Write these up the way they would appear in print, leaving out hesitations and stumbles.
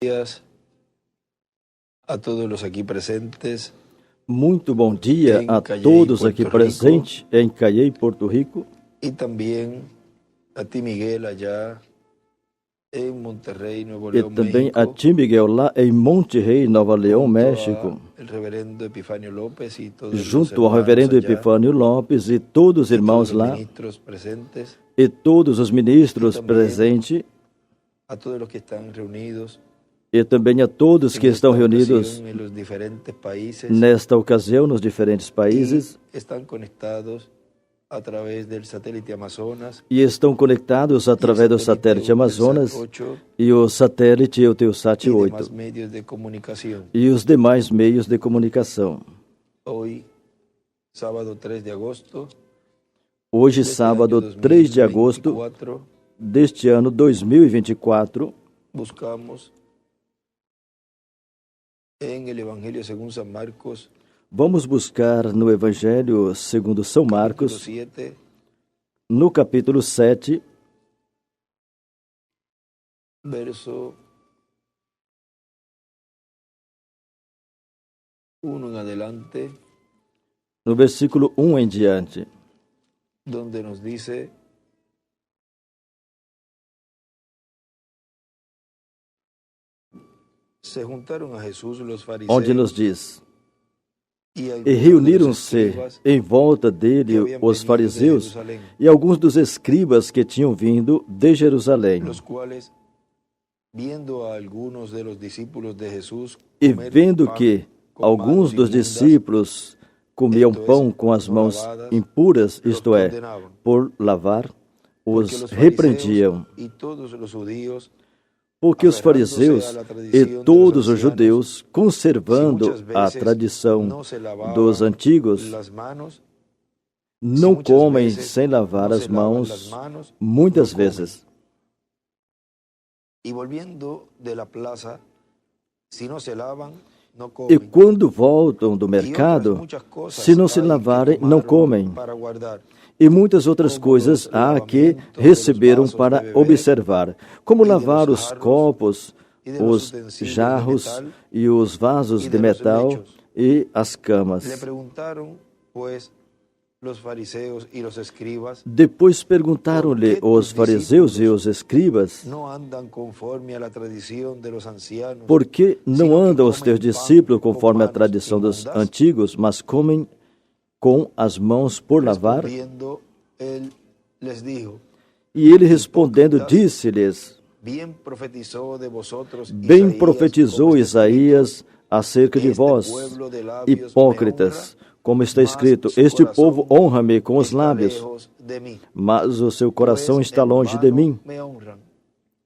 Días a todos los aquí presentes. Muito bom dia a todos aqui presentes em Cayey, Porto Rico. Y también a ti, Miguel, allá en Monterrey, Nuevo E León, também México. a ti, Miguel, lá em Monterrey, Nova Leão, México. El reverendo Epifânio López y todos Junto los ao reverendo hermanos allá, Epifânio Lopes e todos os y irmãos todos los lá, ministros presentes, e todos os ministros também presentes, a todos los que están reunidos e também a todos que en estão esta reunidos ocasión en los diferentes países nesta ocasião nos diferentes países y están conectados a través del satélite Amazonas e estão conectados através do satélite Amazonas 8 e o satélite Eutelsat y demás 8 medios de comunicación. e os demais meios de comunicação. Hoy, sábado 3 de agosto, Hoje, deste sábado año 3 de agosto 2024, deste ano 2024, buscamos en el Evangelio según San Marcos, vamos buscar no Evangelho segundo São capítulo Marcos, 7, no capítulo 7, verso 1 en adelante, no versículo 1 em diante, donde nos dice: se juntaron a Jesús los fariseos onde nos diz: y E algunos de los reuniram-se escribas em volta que dele habían os venido de fariseus Jerusalén, e alguns dos escribas que tinham vindo de Jerusalém. los cuales, viendo a algunos de los discípulos de Jesús E comer vendo pan que con alguns manos dos inmundas, discípulos comiam esto es, pão com as no mãos lavadas, impuras, los isto é, condenaban, por lavar, porque os los repreendiam. fariseos y todos los judíos, Porque os fariseus e todos os judeus, conservando a tradição no se lavaban dos antigos, las manos, não muitas comem vezes sem lavar no as se lavan las mãos, manos, muitas no comen. vezes. Y volviendo de la plaza, si no se lavan, no E comen. quando voltam do Y otras mercado, muchas cosas se não se hay que lavarem, não tomaron comem. para guardar, E muitas outras como coisas los há que lavamientos de los receberam vasos de para beber observar, como y de los lavar os jarros copos, y de los os utensilios de jarros metal e os vasos y de de los metal lechos. e as Le camas. preguntaron, pues, los fariseos y los escribas, Depois perguntaram-lhe os fariseus e os escribas: no andan conforme a la tradición de los ancianos, Por que não sino que andam os comen teus pan discípulos con conforme a manos tradição dos inmundas? antigos, mas comem com as mãos por lavar? Respondiendo, él les dijo: E ele respondendo disse-lhes: bien profetizó de vosotros Bem Isaías, profetizou como está escrito, Isaías acerca de este vós, pueblo de lábios me hipócritas, honra, como está mas escrito: su Este corazón povo honra-me com os está lábios, lejos de mí, mas o seu coração pues está en longe de vano mim. me honran.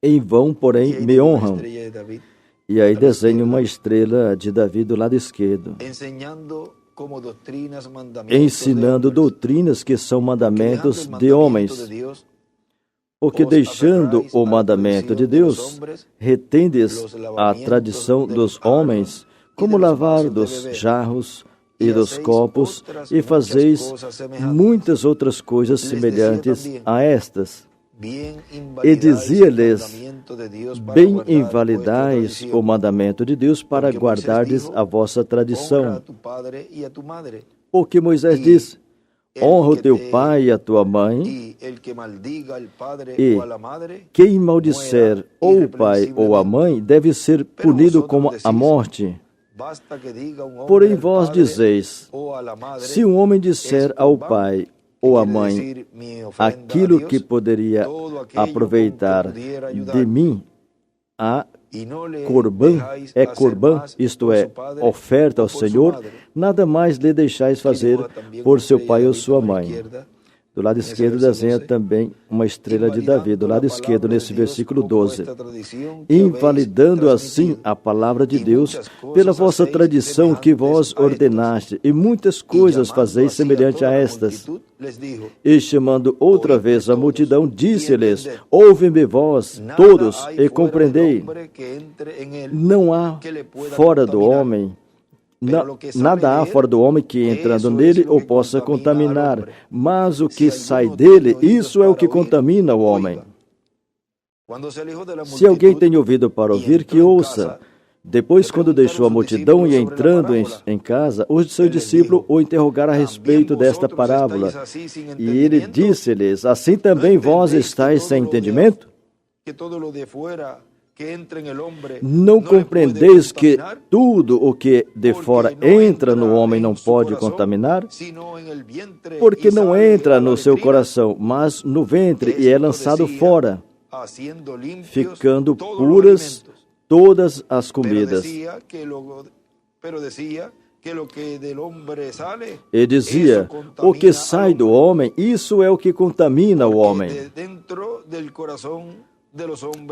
Em vão, Y porém, ahí me tiene una honram. estrella de David, E aí a la desenha uma izquierda, estrela de Davi do lado esquerdo, enseñando como doctrinas, mandamientos ensinando de hombres, doutrinas que são porque dejando mandamentos el de mandamiento homens. de Dios, Porque os deixando aferráis o a la mandamento de tradición de los Deus, hombres, retendes los a lavamientos tradição de dos los jarros homens, y como de los lavar vasos de dos beber, jarros y e dos hacéis copos, otras e muchas fazeis cosas semejantes. muitas outras coisas Les decía semelhantes también, a estas. bien E invalidáis el dizia-lhes: mandamiento de Dios para Bem guardar invalidais vuestra o tradición. mandamento de Deus para Porque Moisés guardardes dijo: a vossa honra a tradição. tu padre y a tu madre, Porque Moisés y disse: el Honra o que teu te pai e a tua mãe, y el que maldiga al padre e o a la madre, quem maldisser ou o pai ou a mãe deve ser punido com a morte. basta que diga un hombre Porém al vós padre dizeis: o a la madre, se um homem disser ao pai ou à quiere mãe decir, mi ofrenda a aquilo Dios, que poderia todo aquello aproveitar con que pudiera de ayudar, mim, a y no le Corbã dejáis é hacer corbã, más isto por é, su padre oferta o ao por su Senhor, madre, nada mais lhe deixais que fazer dibuja también por una seu estrella pai de ou David sua a mano mãe. izquierda, Do lado nesse esquerdo verso desenha 12, também uma estrela de Davi, do invalidando lado la esquerdo, palabra nesse de Dios versículo con 12. vuestra tradición que habéis Invalidando assim transmitido, a palavra de y Deus muchas cosas pela vossa hacéis tradição que vós semejantes a estas. ordenaste, e muitas Y coisas llamando fazeis así a semelhante toda a la estas. multitud, les dijo: E chamando outra Oídme vez a todos, multidão, y disse-lhes: entended. Ouve-me vós, Nada todos, hay e fuera del compreendei. hombre que entre en él, Não há que le pueda fora do contaminar, homem, pero lo que sale nada há de fora él, do homem que entrando eso es nele lo o que possa contamina al contaminar, hombre. mas o Si que sai alguno tiene dele, oídos isso é o para que oír, contamina o homem. oiga. Se alguém tem ouvido para ouvir, que ouça. Depois, quando deixou a multidão e entrando em casa, os seus discípulos o interrogaram a respeito desta parábola. E ele disse-lhes: assim também vós estáis sem entendimento? Não compreendeis que tudo o que de fora entra no homem não pode contaminar? Porque não entra no seu coração, mas no ventre, e é lançado fora, ficando puras todas as comidas. E dizia: o que sai do homem, isso é o que contamina o homem.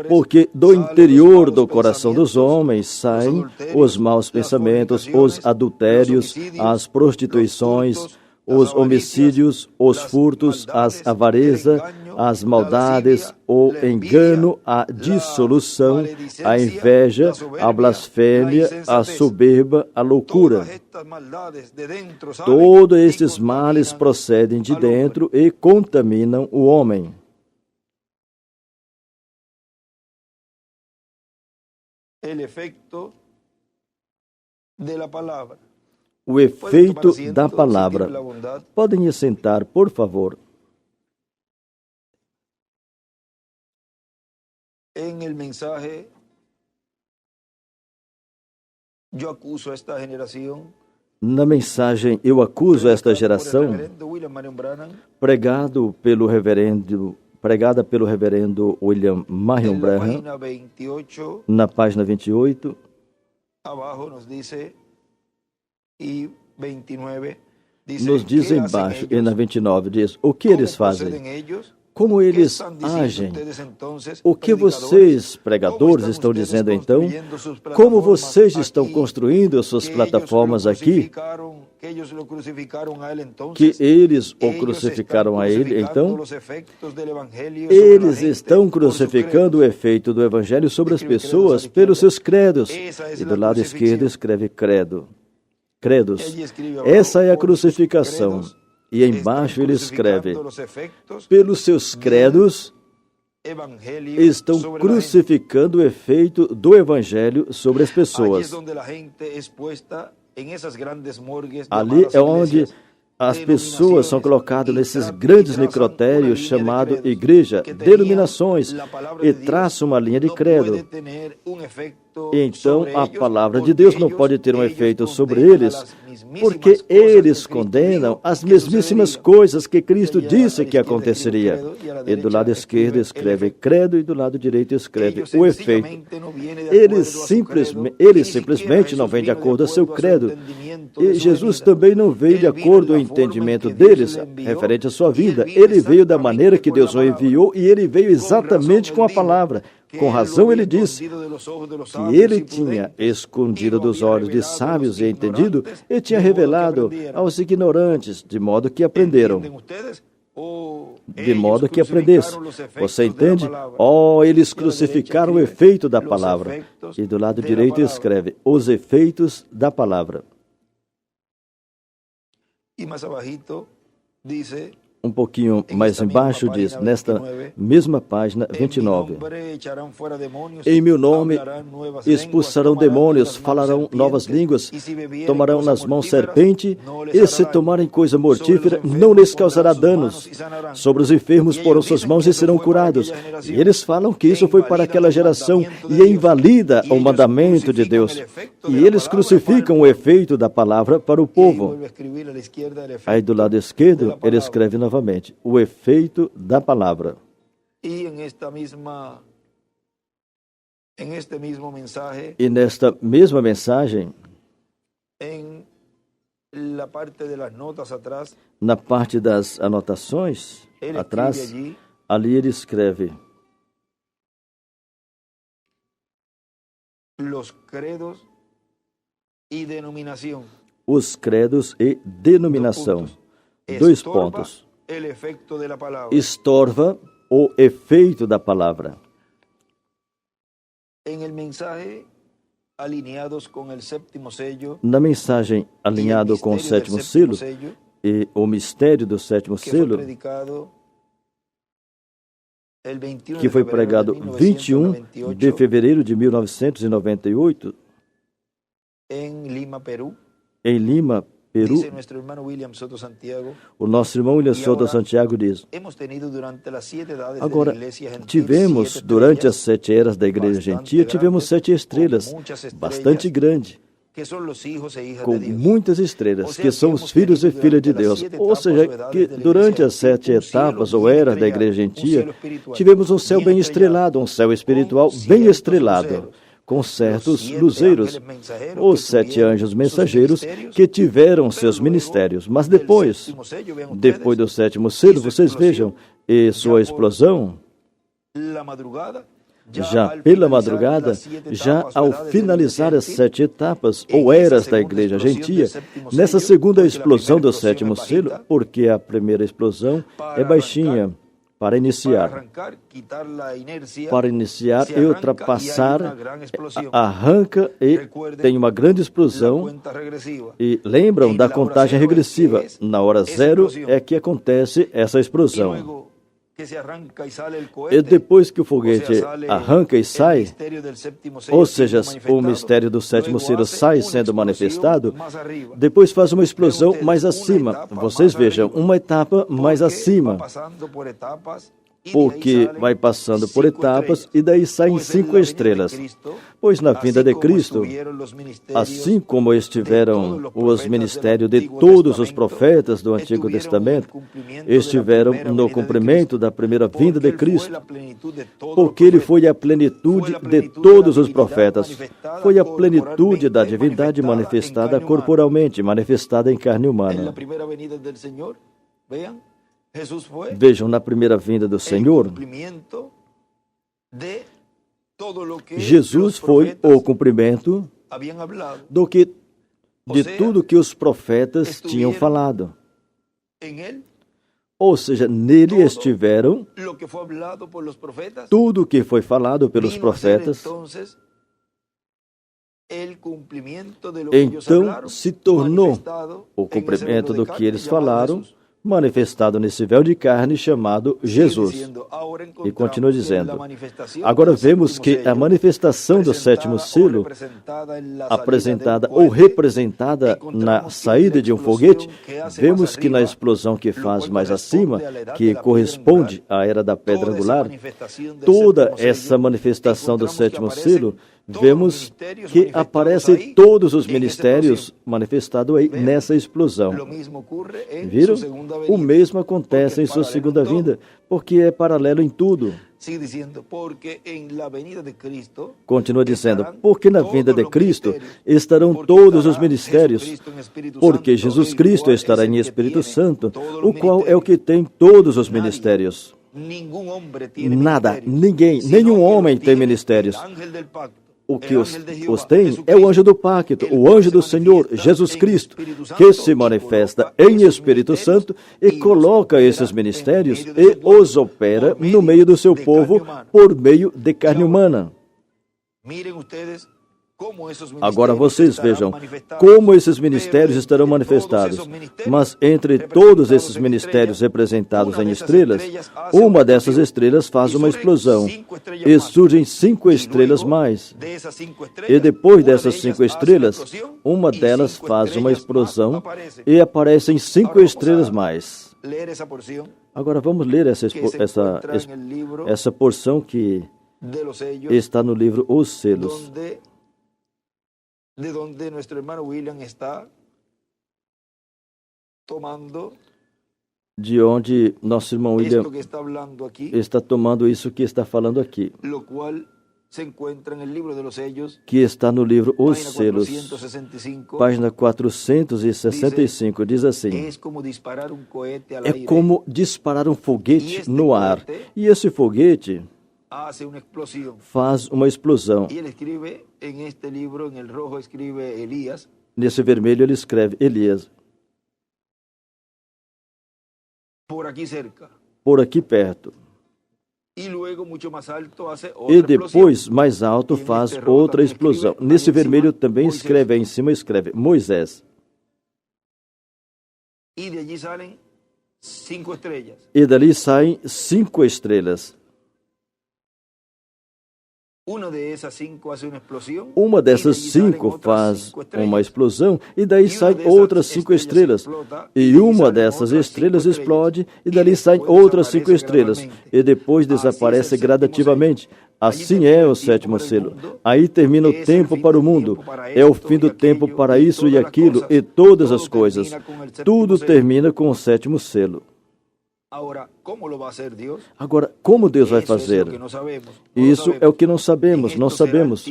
Porque do interior do coração dos homens saem os maus pensamentos, os adultérios, as prostituições, os homicídios, os furtos, as avarezas, as maldades, o engano, a dissolução, a inveja, a blasfêmia, a soberba, a loucura. Todos estes males procedem de dentro e contaminam o homem. O efeito da palavra. Podem sentar, por favor. En el mensaje, yo acuso a esta generación. Na mensagem, eu acuso esta geração, pregada pelo reverendo William Marion Branham, na página 28, abaixo nos diz, e 29, nos diz embaixo, e na 29 diz, o que eles fazem? Como eles agem? O que vocês, pregadores, estão dizendo então? Como vocês estão construindo suas plataformas aqui? Que eles o crucificaram a ele, então? Eles estão crucificando o efeito do Evangelho sobre as pessoas pelos seus credos. E do lado esquerdo escreve credo. Credos. Essa é a crucificação. E embaixo ele escreve, pelos seus credos, estão crucificando o efeito do Evangelho sobre as pessoas. Ali é onde as pessoas são colocadas nesses grandes necrotérios chamados igreja, denominações, e traçam uma linha de credo. Então, a palavra de Deus não pode ter um efeito sobre eles, porque eles condenam as mesmíssimas coisas que Cristo disse que aconteceria. E do lado esquerdo escreve credo e do lado direito escreve o efeito. Eles simplesmente não vêm de acordo ao seu credo. E Jesus também não veio de acordo ao entendimento deles, referente à sua vida. Ele veio da maneira que Deus o enviou e ele veio exatamente com a palavra. Com razão ele disse que ele tinha escondido dos olhos de sábios e entendido e tinha revelado aos ignorantes, de modo que aprenderam. De modo que aprendessem. Você entende? Eles crucificaram o efeito da palavra. E do lado direito escreve os efeitos da palavra. E mais abajito diz... Um pouquinho mais embaixo diz, nesta mesma página 29, em meu nome expulsarão demônios, falarão novas línguas, tomarão nas mãos serpente, e se tomarem coisa mortífera, não lhes causará danos. Sobre os enfermos porão suas mãos e serão curados. E eles falam que isso foi para aquela geração e invalida o mandamento de Deus. E eles crucificam o efeito da palavra para o povo. Aí do lado esquerdo, ele escreve novamente, o efeito da palavra. E nesta mesma mensagem, na parte das anotações, atrás, ali ele escreve os credos e denominação. Os credos e denominação. 2 pontos. Estorva o efeito da palavra. Na mensagem alinhado com o 7º selo e o mistério do 7º selo, que foi pregado 21 de fevereiro de 1998 em Lima, Peru. O nosso irmão William Soto Santiago diz: agora, tivemos, durante as 7 eras da Igreja Gentia, tivemos 7 estrelas, bastante grande, com muitas estrelas, que são os filhos e filhas de Deus. Ou seja, que durante as 7 etapas ou eras da Igreja Gentia, tivemos um céu bem estrelado, um céu espiritual bem estrelado, com certos luzeiros, os 7 anjos mensageiros que tiveram seus ministérios. Mas depois do 7º selo, vocês vejam, e sua explosão, já pela madrugada, já ao finalizar as 7 etapas ou eras da Igreja Gentia, nessa segunda explosão do 7º selo, porque a primeira explosão é baixinha, para iniciar e ultrapassar, arranca e tem uma grande explosão. E lembram da contagem regressiva. Na hora 0 é que acontece essa explosão. E depois que o foguete arranca e sai, ou seja, o mistério do 7º selo sai sendo manifestado, depois faz uma explosão mais acima. Vocês vejam, uma etapa mais acima, porque vai passando por etapas e daí saem 5 estrelas. Pois na vinda de Cristo, assim como estiveram os ministérios de todos os profetas do Antigo Testamento, estiveram no cumprimento da primeira vinda de Cristo, porque Ele foi a plenitude de todos os profetas, foi a plenitude da divindade manifestada corporalmente, manifestada em carne humana. Vejam, na primeira vinda do Senhor, Jesus foi o cumprimento de tudo que os profetas tinham falado. Ou seja, nele estiveram tudo o que foi falado pelos profetas. Então se tornou o cumprimento do que eles falaram, manifestado nesse véu de carne chamado Jesus. E continua dizendo, agora vemos que a manifestação do 7º selo, apresentada ou representada na saída de um foguete, vemos que na explosão que faz mais acima, que corresponde à era da pedra angular, toda essa manifestação do 7º selo, vemos que aparecem todos os ministérios manifestados aí nessa explosão. Viram? O mesmo acontece em sua segunda vinda, porque é paralelo em tudo. Continua dizendo, porque na vinda de Cristo estarão todos os ministérios, porque Jesus Cristo estará em Espírito Santo, o qual é o que tem todos os ministérios. Nada, ninguém, nenhum homem tem ministérios. O que os tem é o anjo do pacto, o anjo do Senhor, Jesus Cristo, que se manifesta em Espírito Santo e coloca esses ministérios e os opera no meio do seu povo por meio de carne humana. Agora vocês vejam como esses ministérios estarão manifestados. Mas entre todos esses ministérios representados em estrelas, uma dessas estrelas faz uma explosão e surgem 5 estrelas mais. E depois dessas 5 estrelas, uma delas faz uma explosão e aparecem 5 estrelas mais. Agora vamos ler essa porção que está no livro Os Selos, de donde nuestro hermano William está tomando, de onde nosso irmão William está tomando isso que está falando aqui, que está no livro Os Selos, página 465, diz assim: é como disparar um foguete no ar, e esse foguete faz uma explosão. Nesse vermelho ele escreve Elias. Por aqui perto. E depois, mais alto, faz outra explosão. Nesse vermelho também escreve, aí em cima escreve Moisés. E dali saem 5 estrelas. Uma dessas 5 faz uma explosão e daí saem outras 5 estrelas. E uma dessas estrelas explode e dali saem outras 5 estrelas. E depois desaparece gradativamente. Assim é o 7º selo. Aí termina o tempo para o mundo. É o fim do tempo para isso e aquilo e todas as coisas. Tudo termina com o 7º selo. Agora, como Deus vai fazer? Isso é o que não sabemos, não sabemos.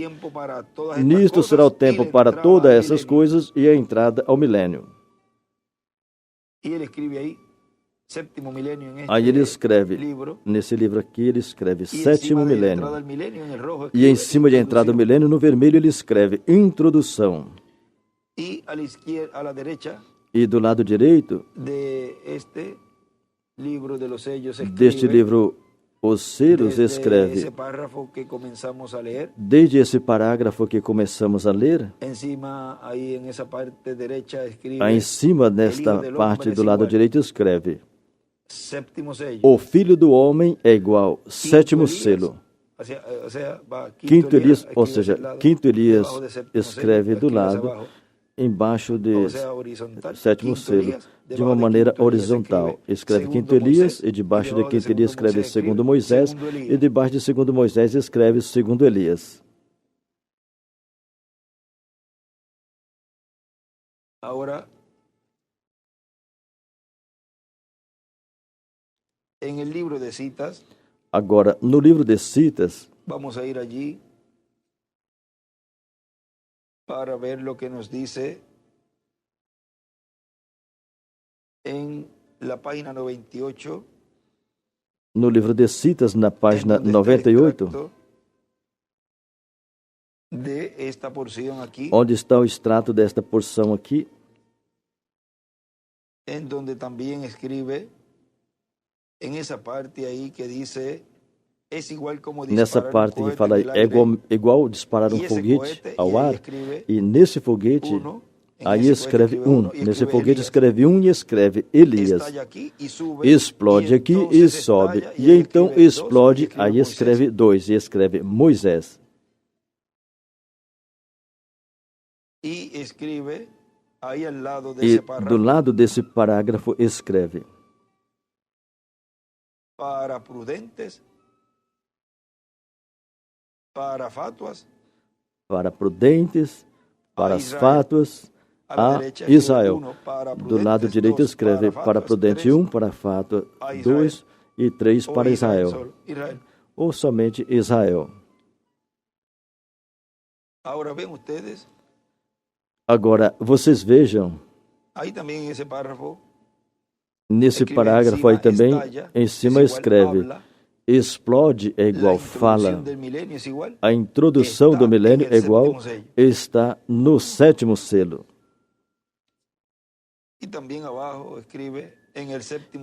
Nisto será o tempo para todas essas coisas e a entrada ao milênio. Aí ele escreve, nesse livro aqui, ele escreve 7º milênio. E em cima de entrada ao milênio, no vermelho, ele escreve Introdução. E do lado direito deste livro, Os Selos, escreve, desde esse parágrafo que começamos a ler, aí em cima nesta parte do lado direito escreve, o Filho do Homem é igual, 7º selo. Quinto Elias, ou seja, Quinto Elias escreve do lado, embaixo de 7º selo, de uma maneira horizontal. Escreve Quinto Elias, e debaixo de Quinto Elias escreve segundo Moisés, e debaixo de segundo Moisés escreve segundo Elias. Agora, no livro de citas, vamos a ir allí para ver lo que nos dice en la página 98. No livro de citas, na página 98, de esta porción aquí, onde está o extrato desta porção aqui, en donde también escribe en esa parte ahí que dice nessa parte que fala é igual disparar um foguete ao ar, e nesse foguete, aí escreve 1. Nesse foguete escreve 1 e escreve Elias. Explode aqui e sobe. E então explode, aí escreve 2 e escreve Moisés. E do lado desse parágrafo escreve para prudentes, para fátuas, para as fátuas, a Israel. Do lado direito escreve para prudente 1, para fátua 2 e 3 para Israel. Ou somente Israel. Agora, vocês vejam, nesse parágrafo aí também, em cima escreve, explode é igual fala. A introdução do milênio é igual, está no 7º selo.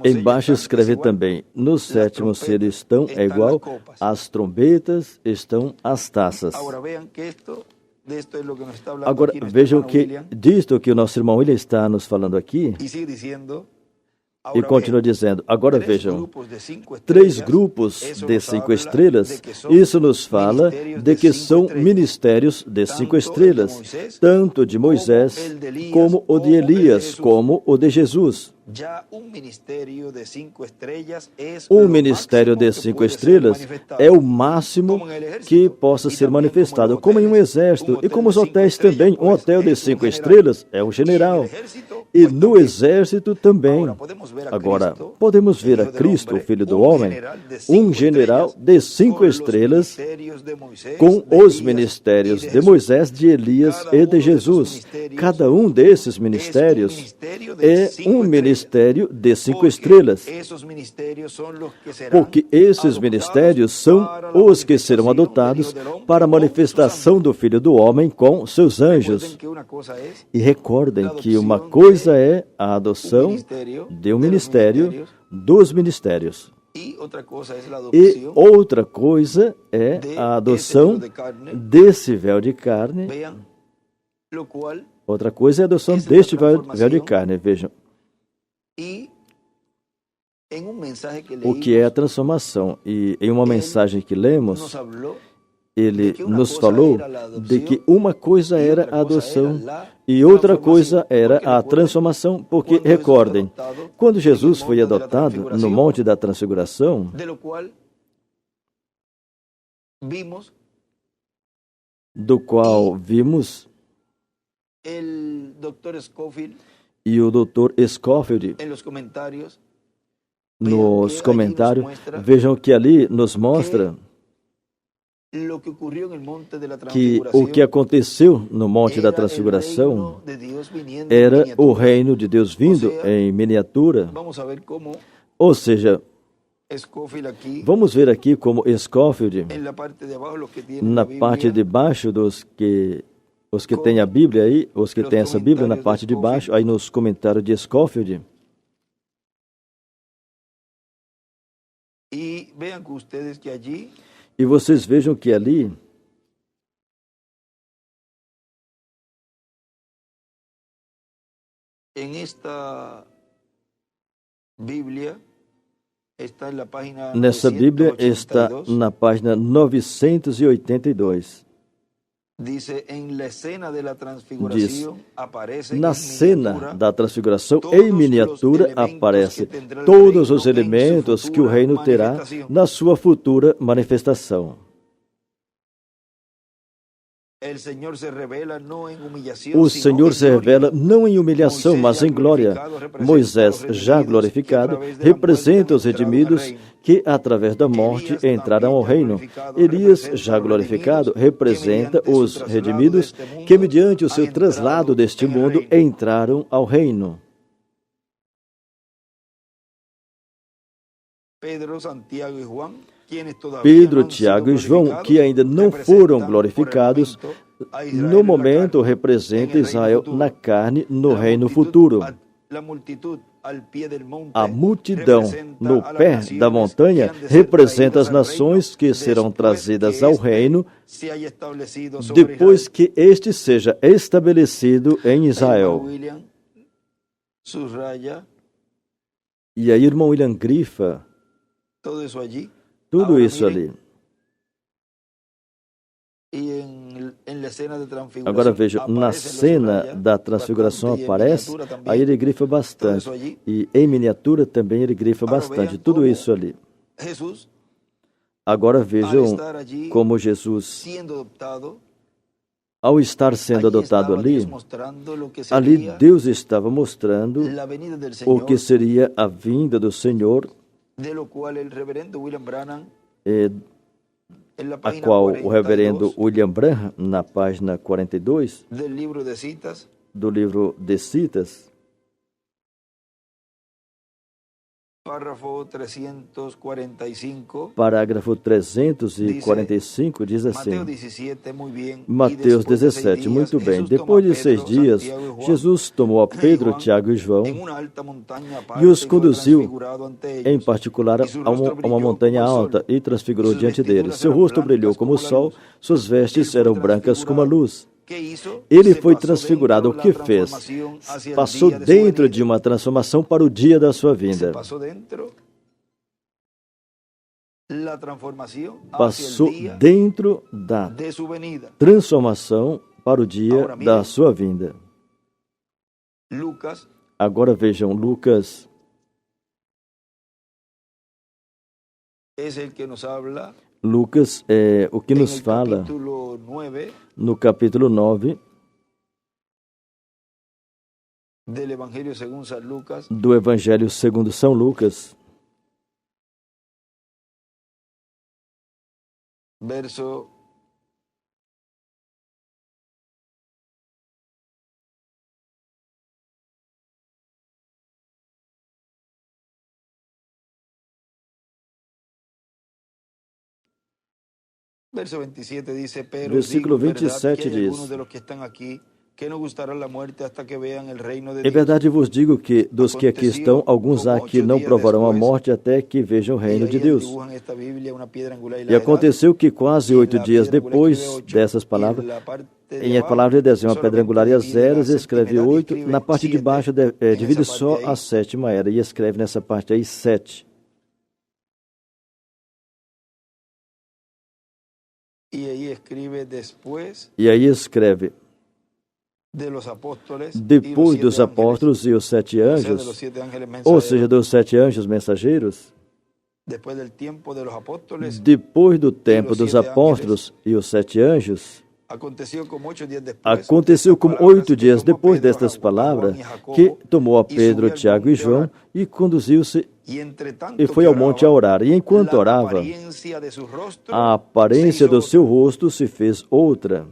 Embaixo escreve também, no 7º selo estão é igual, as trombetas estão as taças. Agora vejam que disto que o nosso irmão William está nos falando aqui, e continua dizendo, agora vejam, 3 grupos de 5 estrelas, isso nos fala de que são ministérios de 5 estrelas, tanto de Moisés, como o de Elias, como o de Jesus. Um ministério de 5 estrelas é o máximo que possa ser manifestado, como em um exército, e como os hotéis também. Um hotel de 5 estrelas é um general, e no exército também. Agora, podemos ver a Cristo, o Filho do Homem, um general de 5 estrelas, com os ministérios de Moisés, de Elias e de Jesus. Cada um desses ministérios é um ministério de 5 estrelas, porque esses ministérios são os que serão adotados para a manifestação do Filho do Homem com seus anjos. E recordem que uma coisa é a adoção de um ministério, dos ministérios. E outra coisa é a adoção desse véu de carne. Outra coisa é a adoção deste véu de carne. Vejam. O que é a transformação? E em uma mensagem que lemos, ele nos falou de que uma coisa era a adoção e outra coisa era a transformação, porque, recordem, quando Jesus foi adotado no Monte da Transfiguração, do qual vimos, e o Dr. Scofield, nos comentários, vejam que ali nos mostra que o que aconteceu no Monte da Transfiguração era o reino de Deus vindo em miniatura. Ou seja, vamos ver aqui como Scofield, na parte de baixo os que têm a Bíblia aí, os que têm essa Bíblia na parte de baixo, aí nos comentários de Scofield. E vocês vejam que ali nessa Bíblia está na página 982. Diz, na cena da transfiguração, em miniatura, aparece todos os elementos que o reino terá na sua futura manifestação. O Senhor se revela não em humilhação, mas em glória. Moisés, já glorificado, representa os redimidos que, através da morte, entraram ao reino. Elias, já glorificado, representa os redimidos que, mediante o seu traslado deste mundo, entraram ao reino. Pedro, Tiago e João, que ainda não foram glorificados, no momento representa Israel na carne, no reino futuro. A multidão no pé da montanha representa as nações que serão trazidas ao reino depois que este seja estabelecido em Israel. E aí, irmão William grifa tudo isso ali. Agora veja, na cena da transfiguração aparece, aí ele grifa bastante. E em miniatura também ele grifa bastante. Tudo isso ali. Agora vejam como Jesus, ao estar sendo adotado ali Deus estava mostrando o que seria a vinda do Senhor, a qual o reverendo William Branham, na página 42 do livro de Citas, parágrafo 345, diz assim: Mateus 17, muito bem. Depois de 6 dias, Jesus tomou a Pedro, Tiago e João e os conduziu, em particular, a uma montanha alta e transfigurou diante deles. Seu rosto brilhou como o sol, suas vestes eram brancas como a luz. Ele foi transfigurado. O que fez? Passou dentro de uma transformação para o dia da sua vinda. Passou dentro da transformação para o dia da sua vinda. Agora vejam, Lucas Lucas é o que nos fala no capítulo 9 do Evangelho segundo São Lucas, verso versículo 27 diz: Em verdade vos digo que, dos que aqui estão, alguns há que não provarão a morte até que vejam o reino de Deus. E aconteceu que quase 8 dias depois dessas palavras, em a palavra de 10 é uma pedra angular e as eras, escreve 8, na parte de baixo divide só a 7ª era, e escreve nessa parte aí 7. E aí escreve, depois dos apóstolos e os 7 anjos, ou seja, dos 7 anjos mensageiros, depois do tempo dos apóstolos e os 7 anjos, aconteceu como 8 dias depois destas palavras, que tomou a Pedro, Tiago e João e conduziu-se e foi ao monte a orar. E enquanto orava, a aparência do seu rosto se fez outra,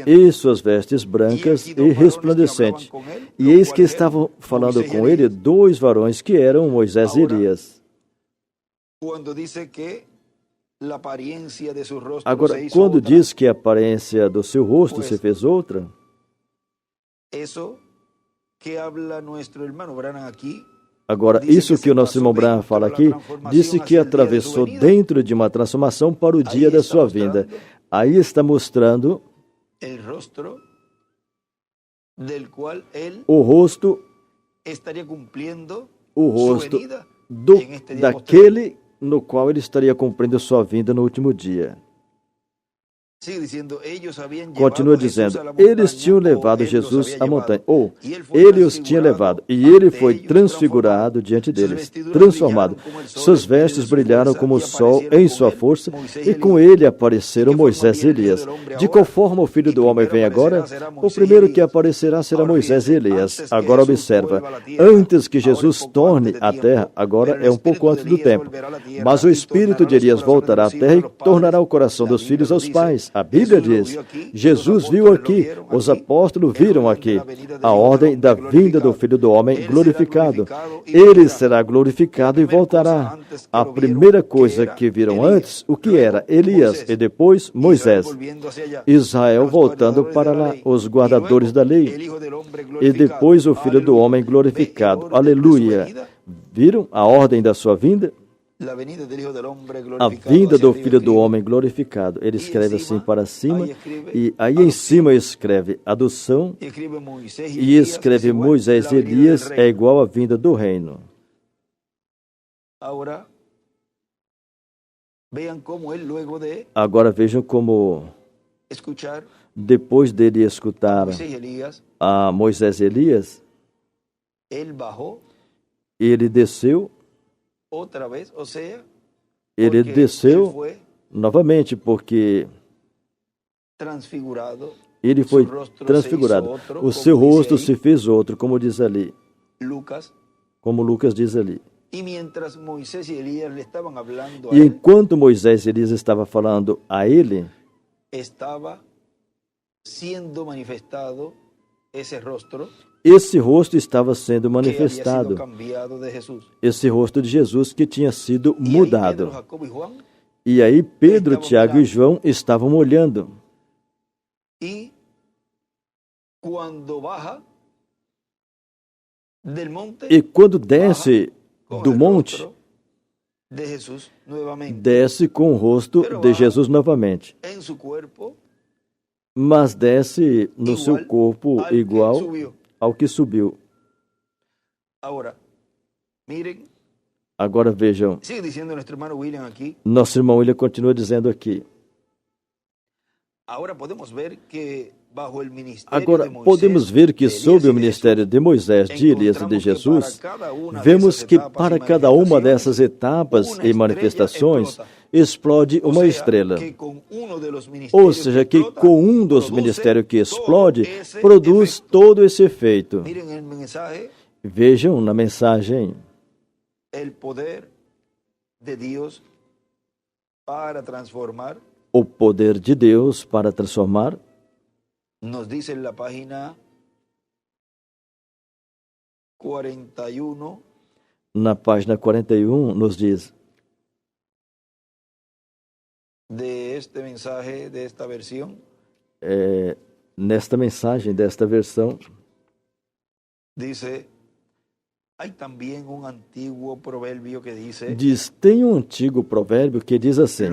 e suas vestes brancas e resplandecentes. E eis que estavam falando com ele 2 varões que eram Moisés e Elias. Agora, quando diz que a aparência do seu rosto se fez outra, agora, isso que o nosso irmão Branham fala aqui, disse que atravessou dentro de uma transformação para o dia da sua vinda. Aí está mostrando o rosto daquele no qual ele estaria cumprindo sua vinda no último dia. Continua dizendo, eles tinham levado Jesus à montanha, ou ele os tinha levado, e ele foi transfigurado diante deles, transformado. Suas vestes brilharam como o sol em sua força, e com ele apareceram Moisés e Elias. De qual forma o Filho do Homem vem agora? O primeiro que aparecerá será Moisés e Elias. Agora observa, antes que Jesus torne a terra, agora é um pouco antes do tempo, mas o Espírito de Elias voltará à terra e tornará o coração dos filhos aos pais. A Bíblia diz, Jesus viu aqui, os apóstolos viram aqui, a ordem da vinda do Filho do Homem glorificado. Ele será glorificado e voltará. A primeira coisa que viram antes, o que era? Elias e depois Moisés. Israel voltando para lá, os guardadores da lei. E depois o Filho do Homem glorificado. Aleluia! Viram a ordem da sua vinda? A vinda do Filho do Homem glorificado. Ele escreve assim para cima, e aí em cima escreve adoção, e escreve Moisés e Elias é igual à vinda do reino. Agora vejam como, depois dele escutar a Moisés e Elias, ele desceu. Ele desceu novamente, porque ele foi transfigurado. O seu rosto se fez outro, como diz ali. Como Lucas diz ali. E enquanto Moisés e Elias estavam falando a ele, estava sendo manifestado esse rosto. Esse rosto estava sendo manifestado, esse rosto de Jesus que tinha sido mudado. E aí Pedro, Tiago e João estavam olhando. E quando desce do monte, desce com o rosto de Jesus novamente. Mas desce no seu corpo igual ao que subiu. Agora vejam, nosso irmão William continua dizendo aqui. Agora podemos ver que sob o ministério de Moisés, de Elias e de Jesus, vemos que para cada uma dessas etapas e manifestações explode uma estrela. Ou seja, que com um dos ministérios que explode, produz todo esse efeito. Vejam na mensagem. O poder de Deus para transformar. Nos diz na página 41. Na página 41 nos diz. Nesta mensagem desta versão, tem um antigo provérbio que diz assim: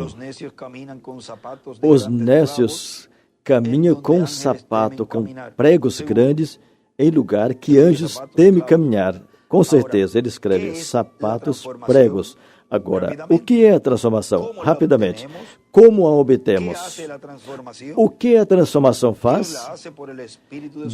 os nécios caminham com sapato com pregos grandes em lugar que anjos temem caminhar. Com certeza, ele escreve sapatos, pregos. Agora, o que é a transformação? Rapidamente. Como a obtemos? O que a transformação faz?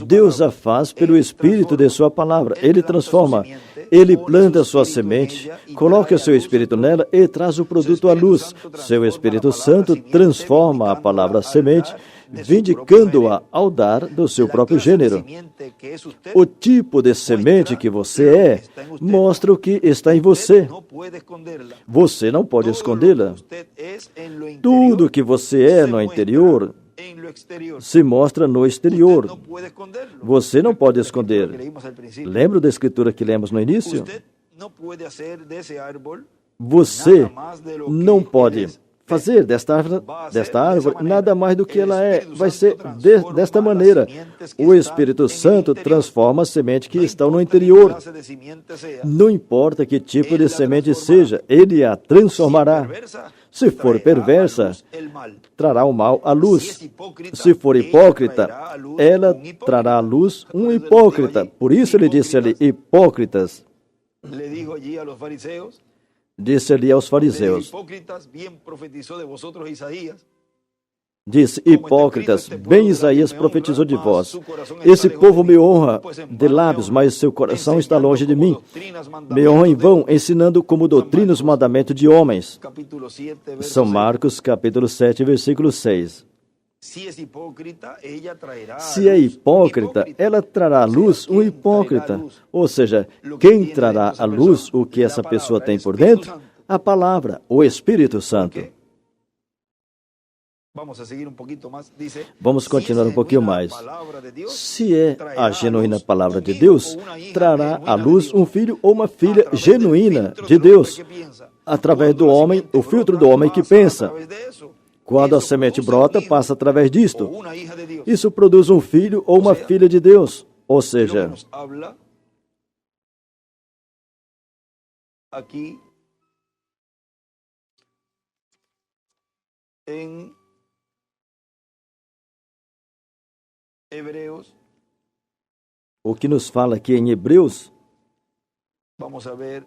Deus a faz pelo Espírito de sua palavra. Ele transforma, ele planta sua semente, coloca seu Espírito nela e traz o produto à luz. Seu Espírito Santo transforma a palavra semente, vindicando-a ao dar do seu próprio gênero. O tipo de semente que você é mostra o que está em você. Você não pode escondê-la. Tudo que você é no interior se mostra no exterior. Você não pode esconder. Lembra da escritura que lemos no início? Você não pode fazer desta árvore nada mais do que ela é. Vai ser desta maneira. O Espírito Santo transforma a semente que está no interior. Não importa que tipo de semente seja, ele a transformará. Se for perversa, trará o mal à luz. Se for hipócrita, ela trará à luz um hipócrita. Por isso ele disse ali, hipócritas. Disse ali aos fariseus, disse, hipócritas, bem Isaías profetizou de vós. Esse povo me honra de lábios, mas seu coração está longe de mim. Me honra em vão, ensinando como doutrina os mandamentos de homens. São Marcos, capítulo 7, versículo 6. Se é hipócrita, ela trará à luz um hipócrita. Ou seja, quem trará à luz o que essa pessoa tem por dentro? A palavra, o Espírito Santo. Vamos continuar um pouquinho mais. Se é a genuína palavra de Deus, trará à luz um filho ou uma filha genuína de Deus, através do homem, o filtro do homem que pensa. Quando a semente brota, passa através disto. Isso produz um filho ou uma filha de Deus. Ou seja, aqui em Hebreus, o que nos fala aqui em Hebreus, vamos a ver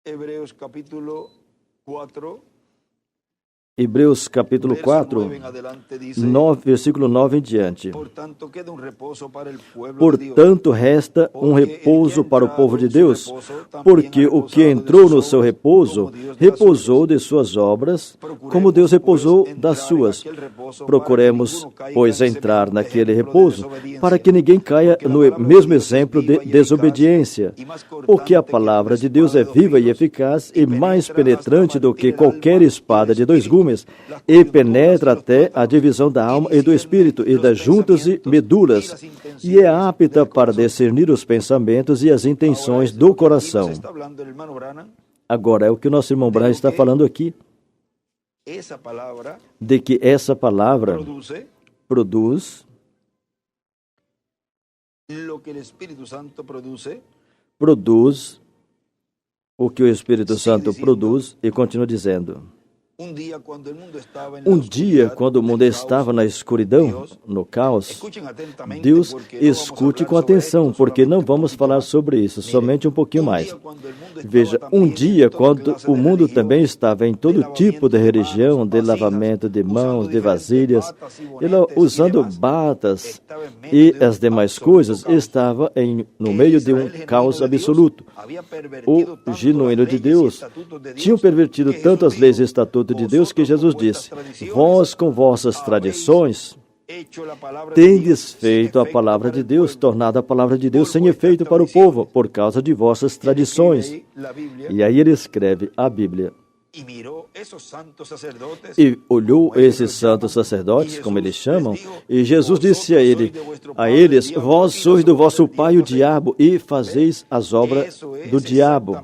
Hebreus capítulo 4. Hebreus capítulo 4, versículo 9 em diante. Portanto, resta um repouso para o povo de Deus, porque o que entrou no seu repouso, repousou de suas obras, como Deus repousou das suas. Procuremos, pois, entrar naquele repouso, para que ninguém caia no mesmo exemplo de desobediência. Porque a palavra de Deus é viva e eficaz e mais penetrante do que qualquer espada de dois gumes, e penetra até a divisão da alma e do espírito e das juntas e medulas, e é apta para discernir os pensamentos e as intenções do coração. Agora, é o que o nosso irmão Branham está falando aqui, de que essa palavra produz o que o Espírito Santo produz, e continua dizendo, um dia, quando o mundo estava na escuridão, no caos, Deus, escute com atenção, porque não vamos falar sobre isso, somente um pouquinho mais. Veja, um dia, quando o mundo também estava em todo tipo de religião, de lavamento de mãos, de vasilhas, usando batas e as demais coisas, estava no meio de um caos absoluto. O genuíno de Deus tinham pervertido tanto as leis e estatutos de Deus que Jesus disse, vós com vossas tradições tendes feito a palavra de Deus, tornado a palavra de Deus sem efeito para o povo, por causa de vossas tradições. E aí ele escreve a Bíblia. E olhou esses santos sacerdotes, como eles chamam, e Jesus disse a eles, vós sois do vosso pai o diabo, e fazeis as obras do diabo.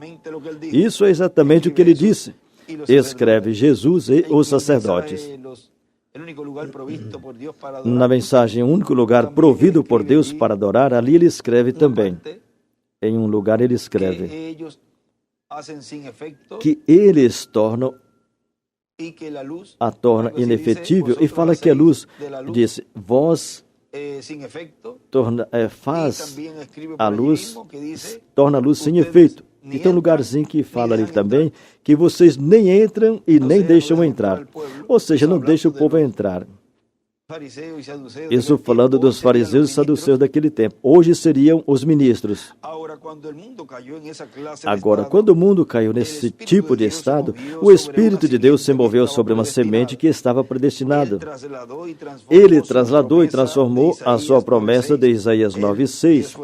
Isso é exatamente o que ele disse. Escreve Jesus e os sacerdotes. Na mensagem, o único lugar provido por Deus para adorar, ali ele escreve também. Em um lugar ele escreve que eles a torna inefetível, e fala que a luz, disse, vós faz a luz, torna a luz sem efeito. E tem um lugarzinho que fala ali também que vocês nem entram e nem deixam entrar. Ou seja, não deixa o povo entrar. Isso falando dos fariseus e saduceus daquele tempo. Hoje seriam os ministros. Agora, quando o mundo caiu nesse tipo de estado, o Espírito de Deus se moveu sobre uma semente que estava predestinada. Ele trasladou e transformou a sua promessa de Isaías 9:6.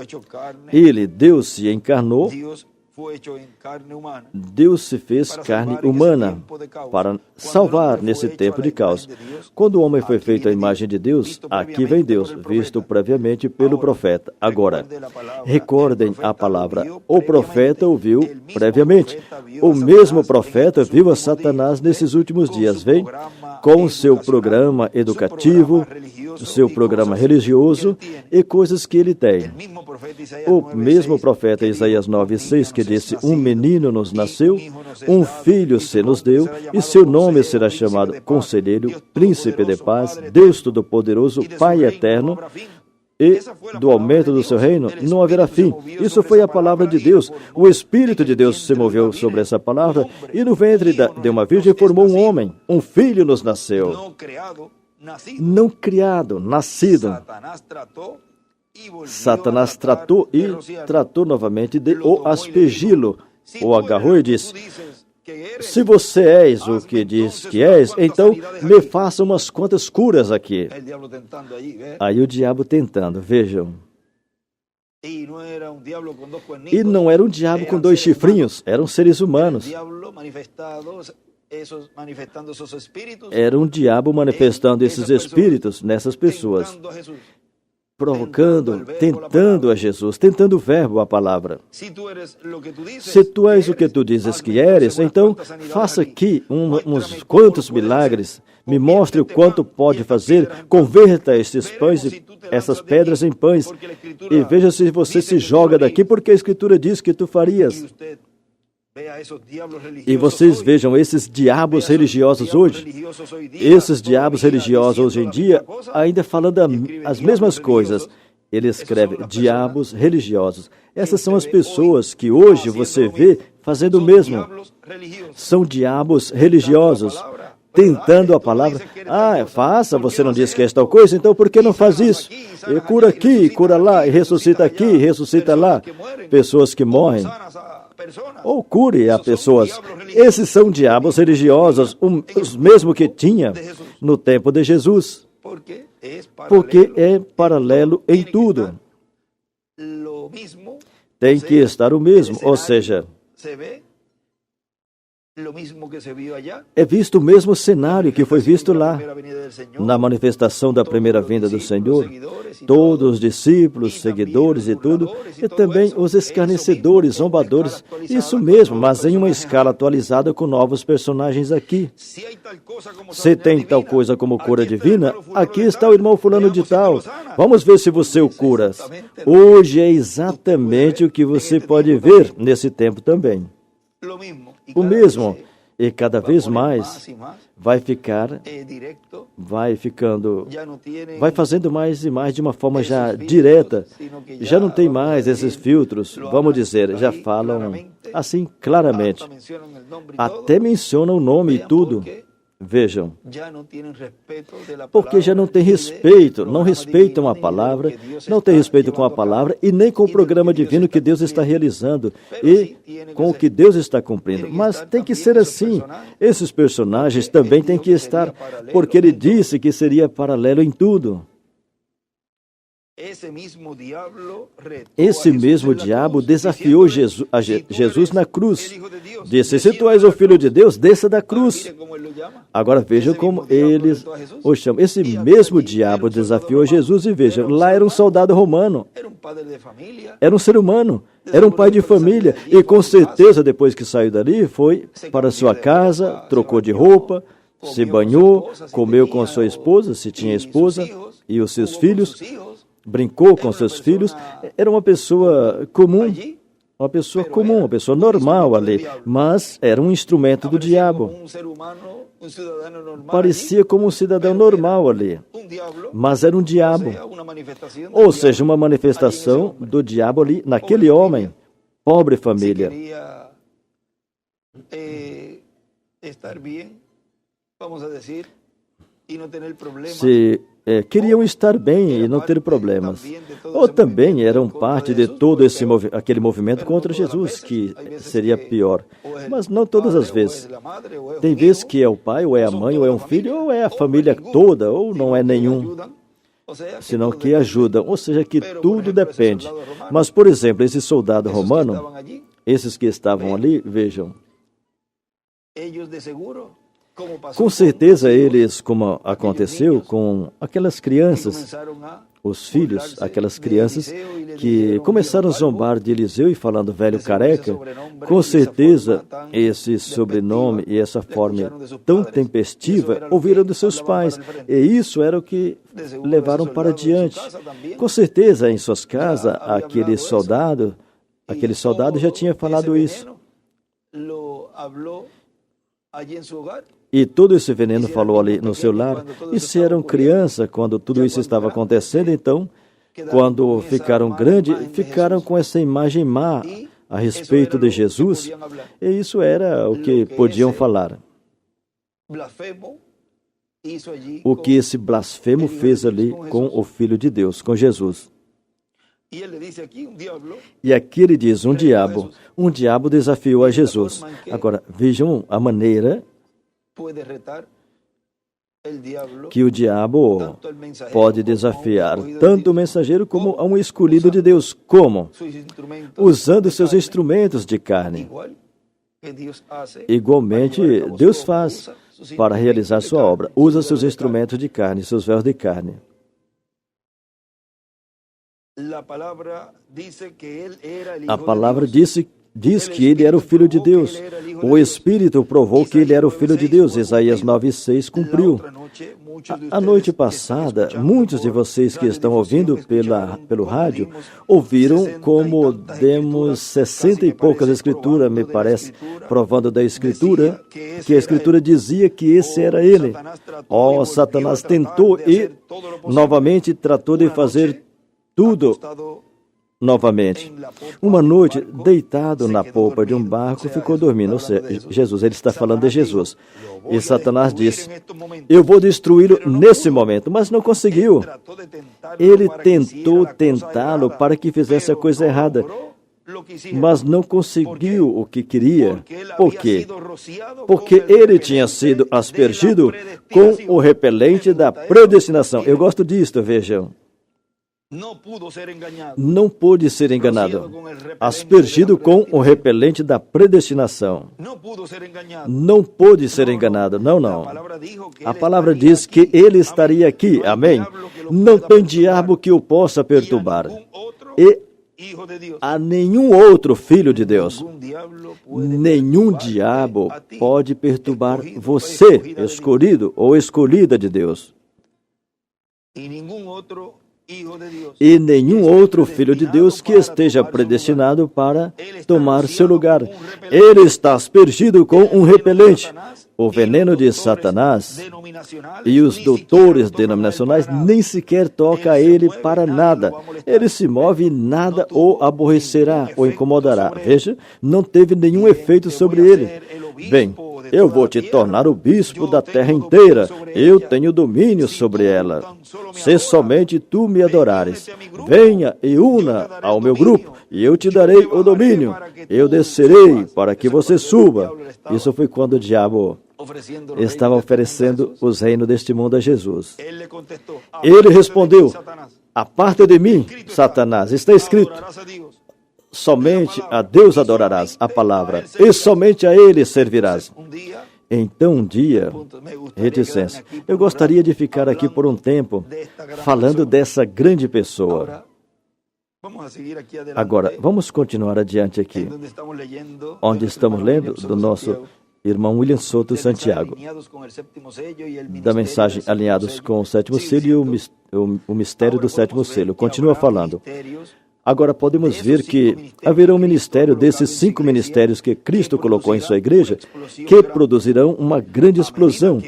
Ele, Deus, se encarnou. Deus se fez carne humana para salvar nesse tempo de caos. Quando o homem foi feito à imagem de Deus, aqui vem Deus, visto previamente pelo profeta. Agora, recordem a palavra. O profeta ouviu previamente. O mesmo profeta viu a Satanás nesses últimos dias. Vem com o seu programa educativo, o seu programa religioso e coisas que ele tem. O mesmo profeta Isaías 9:6 que disse: um menino nos nasceu, um filho se nos deu, e seu nome será chamado Conselheiro, Príncipe de Paz, Deus Todo-Poderoso, Pai Eterno, e do aumento do seu reino não haverá fim. Isso foi a palavra de Deus. O Espírito de Deus se moveu sobre essa palavra, e no ventre de uma virgem formou um homem, um filho nos nasceu. Não criado, nascido. Satanás tratou e tratou novamente de o aspergi-lo. O agarrou e disse: se você és o que diz que és, então me faça umas quantas curas aqui. Aí o diabo tentando, vejam. E não era um diabo com dois chifrinhos, eram seres humanos. Era um diabo manifestando esses espíritos nessas pessoas, provocando, tentando a Jesus, tentando o verbo, a palavra. Se tu és o que tu dizes que eres, então faça aqui uns quantos milagres, me mostre o quanto pode fazer, converta esses pães e essas pedras em pães, e veja se você se joga daqui, porque a Escritura diz que tu farias. E vocês vejam esses diabos religiosos hoje. Esses diabos religiosos hoje em dia, ainda falando as mesmas coisas. Ele escreve diabos religiosos. Essas são as pessoas que hoje você vê fazendo o mesmo. São diabos religiosos, tentando a palavra. Faça, você não disse que é tal coisa, então por que não faz isso? E cura aqui, cura lá, e ressuscita aqui, ressuscita lá. Pessoas que morrem. Ou cure a pessoas. Esses são diabos religiosos, os mesmos que tinha no tempo de Jesus. Porque é paralelo em tudo. Tem que estar o mesmo, ou seja, é visto o mesmo cenário que foi visto lá, na manifestação da primeira vinda do Senhor. Todos os discípulos, seguidores e tudo, e também os escarnecedores, zombadores, isso mesmo, mas em uma escala atualizada com novos personagens aqui. Se tem tal coisa como cura divina, aqui está o irmão fulano de tal. Vamos ver se você o cura. Hoje é exatamente o que você pode ver nesse tempo também. O mesmo, e cada vez mais vai fazendo mais e mais de uma forma já direta. Já não tem mais esses filtros, vamos dizer, já falam assim claramente. Até mencionam o nome e tudo. Vejam, porque já não tem respeito, não respeitam a palavra, não tem respeito com a palavra e nem com o programa divino que Deus está realizando e com o que Deus está cumprindo. Mas tem que ser assim. Esses personagens também têm que estar, porque ele disse que seria paralelo em tudo. Esse mesmo diabo desafiou Jesus na cruz. Disse: se tu és o Filho de Deus, desça da cruz. Agora vejam como eles o chamam. Esse mesmo diabo desafiou Jesus e vejam, lá era um soldado romano. Era um ser humano. Era um pai de família. E com certeza, depois que saiu dali, foi para sua casa, trocou de roupa, se banhou, comeu com a sua esposa, se tinha esposa, e os seus filhos. Brincou com seus filhos, era uma pessoa comum, uma pessoa comum, uma pessoa normal ali, mas era um instrumento do diabo. Parecia como um cidadão normal ali, mas era um diabo. Ou seja, uma manifestação do diabo ali naquele homem, pobre família. Se queriam estar bem e não ter problemas. Ou também eram parte de todo aquele movimento contra Jesus, que seria pior. Mas não todas as vezes. Tem vezes que é o pai, ou é a mãe, ou é um filho, ou é a família toda, ou não é nenhum. Senão que ajudam. Ou seja, que tudo depende. Mas, por exemplo, esse soldado romano, esses que estavam ali, vejam, com certeza eles, como aconteceu com aquelas crianças, os filhos, aquelas crianças que começaram a zombar de Eliseu e falando velho careca, com certeza esse sobrenome e essa forma tão tempestiva ouviram dos seus pais, e isso era o que levaram para diante. Com certeza em suas casas, aquele soldado já tinha falado isso. E todo esse veneno falou ali no seu lar. E se eram crianças, quando tudo isso estava acontecendo, então, quando ficaram grandes, ficaram com essa imagem má a respeito de Jesus. E isso era o que podiam falar. O que esse blasfemo fez ali com o Filho de Deus, com Jesus. E aqui ele diz, um diabo desafiou a Jesus. Agora, vejam a maneira que o diabo pode desafiar tanto o mensageiro como a um escolhido de Deus. Como? Usando seus instrumentos de carne. Igualmente, Deus faz para realizar sua obra. Usa seus instrumentos de carne, seus véus de carne. A palavra diz que ele era o Filho de Deus. O Espírito provou que ele era o Filho de Deus. Isaías 9:6 cumpriu. A noite passada, muitos de vocês que estão ouvindo pelo rádio, ouviram como demos 60 e poucas escrituras, me parece, provando da Escritura, que a Escritura dizia que esse era ele. Satanás tentou e novamente tratou de fazer tudo novamente. Uma noite, deitado na polpa de um barco, ficou dormindo. Ou seja, Jesus, ele está falando de Jesus. E Satanás disse, eu vou destruí-lo nesse momento, mas não conseguiu. Ele tentou tentá-lo para que fizesse a coisa errada, mas não conseguiu o que queria. Por quê? Porque ele tinha sido aspergido com o repelente da predestinação. Eu gosto disto, vejam. Não pôde ser enganado. Aspergido com o repelente da predestinação. Não pôde ser enganado. Não. A palavra diz que ele estaria aqui. Amém? Não tem diabo que o possa perturbar. E a nenhum outro filho de Deus. Nenhum diabo pode perturbar você, escolhido ou escolhida de Deus. E nenhum outro filho de Deus que esteja predestinado para tomar seu lugar. Ele está aspergido com um repelente. O veneno de Satanás e os doutores denominacionais nem sequer toca a ele para nada. Ele se move e nada o aborrecerá ou incomodará. Veja, não teve nenhum efeito sobre ele. Bem, eu vou te tornar o bispo da terra inteira. Eu tenho domínio sobre ela. Se somente tu me adorares, venha e una ao meu grupo, e eu te darei o domínio. Eu descerei para que você suba. Isso foi quando o diabo estava oferecendo os reinos deste mundo a Jesus. Ele respondeu, aparta de mim, Satanás, está escrito, somente a Deus adorarás, a palavra, e somente a Ele servirás. Então, um dia, reticência, eu gostaria de ficar aqui por um tempo falando dessa grande pessoa. Agora, vamos continuar adiante aqui, onde estamos lendo do nosso irmão William Soto Santiago, da mensagem Alinhados com o Sétimo Selo e o Mistério do Sétimo Selo. Continua falando. Agora podemos ver que haverá um ministério desses 5 ministérios que Cristo colocou em sua igreja, que produzirão uma grande explosão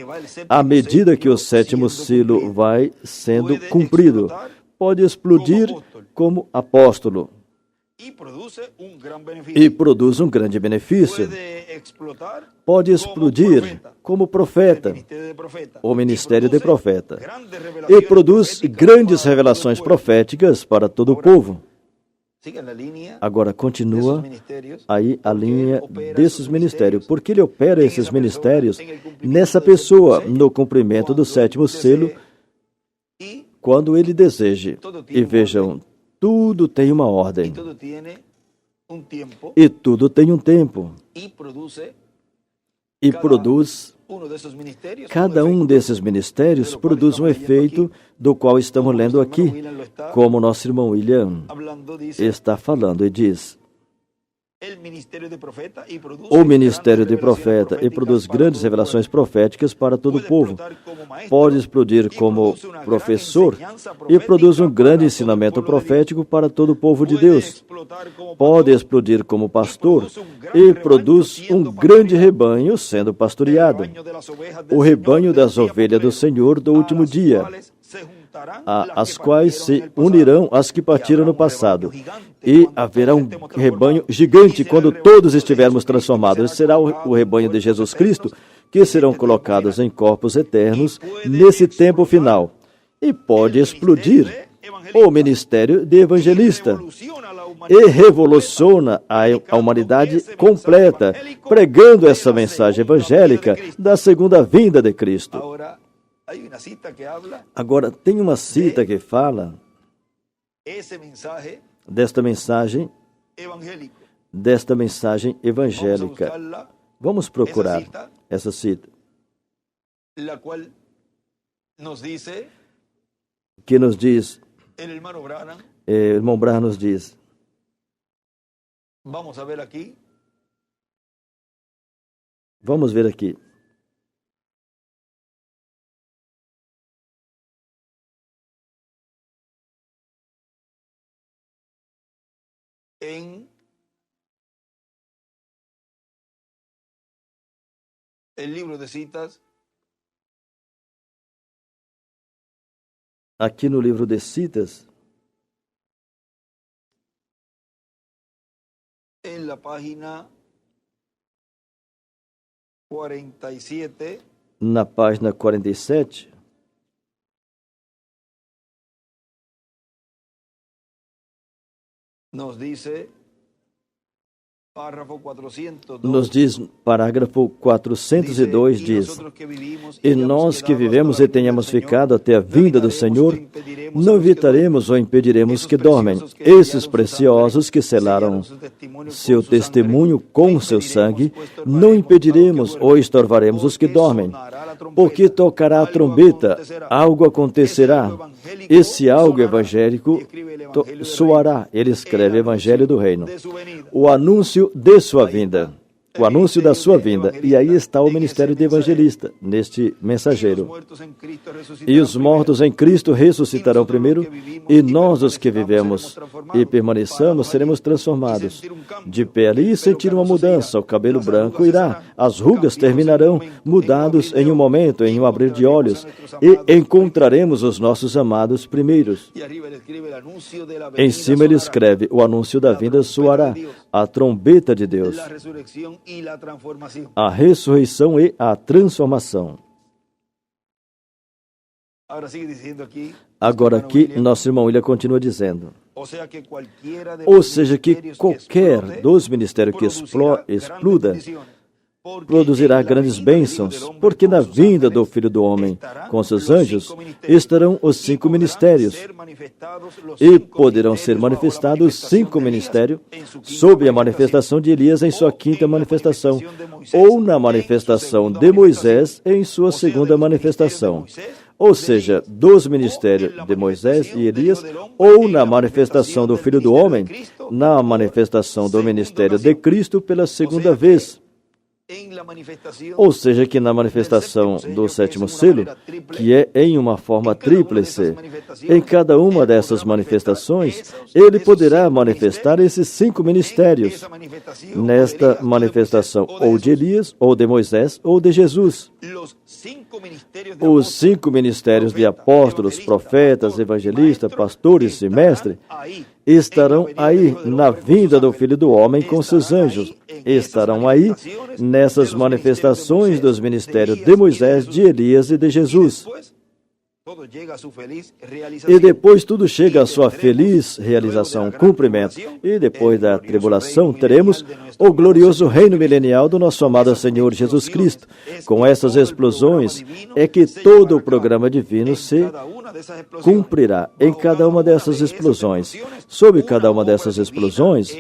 à medida que o 7º selo vai sendo cumprido. Pode explodir como apóstolo e produz um grande benefício. Pode explodir como profeta, o ministério de profeta, e produz grandes revelações proféticas para todo o povo. Agora continua aí a linha desses ministérios. Porque ele opera esses ministérios nessa pessoa, no cumprimento do 7º selo, quando ele deseje. E vejam, tudo tem uma ordem. E tudo tem um tempo. E produz, cada um desses ministérios produz um efeito do qual estamos lendo aqui, como nosso irmão William está falando e diz: o ministério de profeta e produz grandes revelações proféticas para todo o povo. Pode explodir como professor e produz um grande ensinamento profético para todo o povo de Deus. Pode explodir como pastor e produz um grande rebanho sendo pastoreado. O rebanho das ovelhas do Senhor do último dia, às quais se unirão as que partiram no passado. E haverá um rebanho gigante quando todos estivermos transformados. Será o rebanho de Jesus Cristo, que serão colocados em corpos eternos nesse tempo final. E pode explodir o ministério de evangelista e revoluciona a humanidade completa, pregando essa mensagem evangélica da segunda vinda de Cristo. Agora, tem uma cita que fala desta mensagem evangélica. Vamos procurar essa cita, que nos diz, irmão Branham nos diz, vamos ver aqui. En el libro de citas, aqui no livro de citas, en la página 47, na página 47, nos diz, parágrafo 402, diz: e nós que vivemos e tenhamos ficado até a vinda do Senhor, não evitaremos ou impediremos que dormem. Esses preciosos que selaram seu testemunho com seu sangue, não impediremos ou estorvaremos os que dormem. Porque tocará a trombeta, algo acontecerá. Esse algo evangélico soará. Ele escreve Evangelho do Reino. O anúncio de sua vinda. O anúncio da sua vinda. E aí está o ministério de evangelista, neste mensageiro. E os mortos em Cristo ressuscitarão primeiro, e nós, os que vivemos e permaneçamos, seremos transformados. De pé ali sentir uma mudança, o cabelo branco irá, as rugas terminarão, mudados em um momento, em um abrir de olhos, e encontraremos os nossos amados primeiros. Em cima ele escreve, o anúncio da vinda soará, a trombeta de Deus. A ressurreição e a transformação. Agora aqui, nosso irmão William continua dizendo, ou seja, que qualquer dos ministérios que exploda produzirá grandes bênçãos, porque na vinda do Filho do Homem com seus anjos estarão os 5 ministérios, e poderão ser manifestados 5 ministérios sob a manifestação de Elias em sua 5ª manifestação, ou na manifestação de Moisés em sua 2ª manifestação. Ou seja, dos ministérios de Moisés e Elias, ou na manifestação do Filho do Homem, na manifestação do ministério de Cristo pela 2ª vez. Ou seja, que na manifestação do sétimo selo, que é em uma forma tríplice, em cada uma dessas manifestações, ele poderá manifestar esses 5 ministérios. Nesta manifestação, ou de Elias, ou de Moisés, ou de Jesus. Os 5 ministérios de apóstolos, profetas, evangelistas, pastores e mestres estarão aí na vinda do Filho do Homem com seus anjos. Estarão aí nessas manifestações dos ministérios de Moisés, de Elias e de Jesus. E depois tudo chega à sua feliz realização, cumprimento. E depois da tribulação teremos o glorioso reino milenial do nosso amado Senhor Jesus Cristo. Com essas explosões é que todo o programa divino se cumprirá em cada uma dessas explosões. Sob cada uma dessas explosões,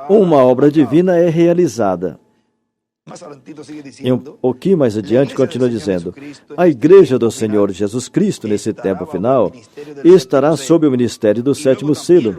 uma obra divina é realizada. E um pouquinho mais adiante continua dizendo: a Igreja do Senhor Jesus Cristo, nesse tempo final, estará sob o ministério do sétimo selo.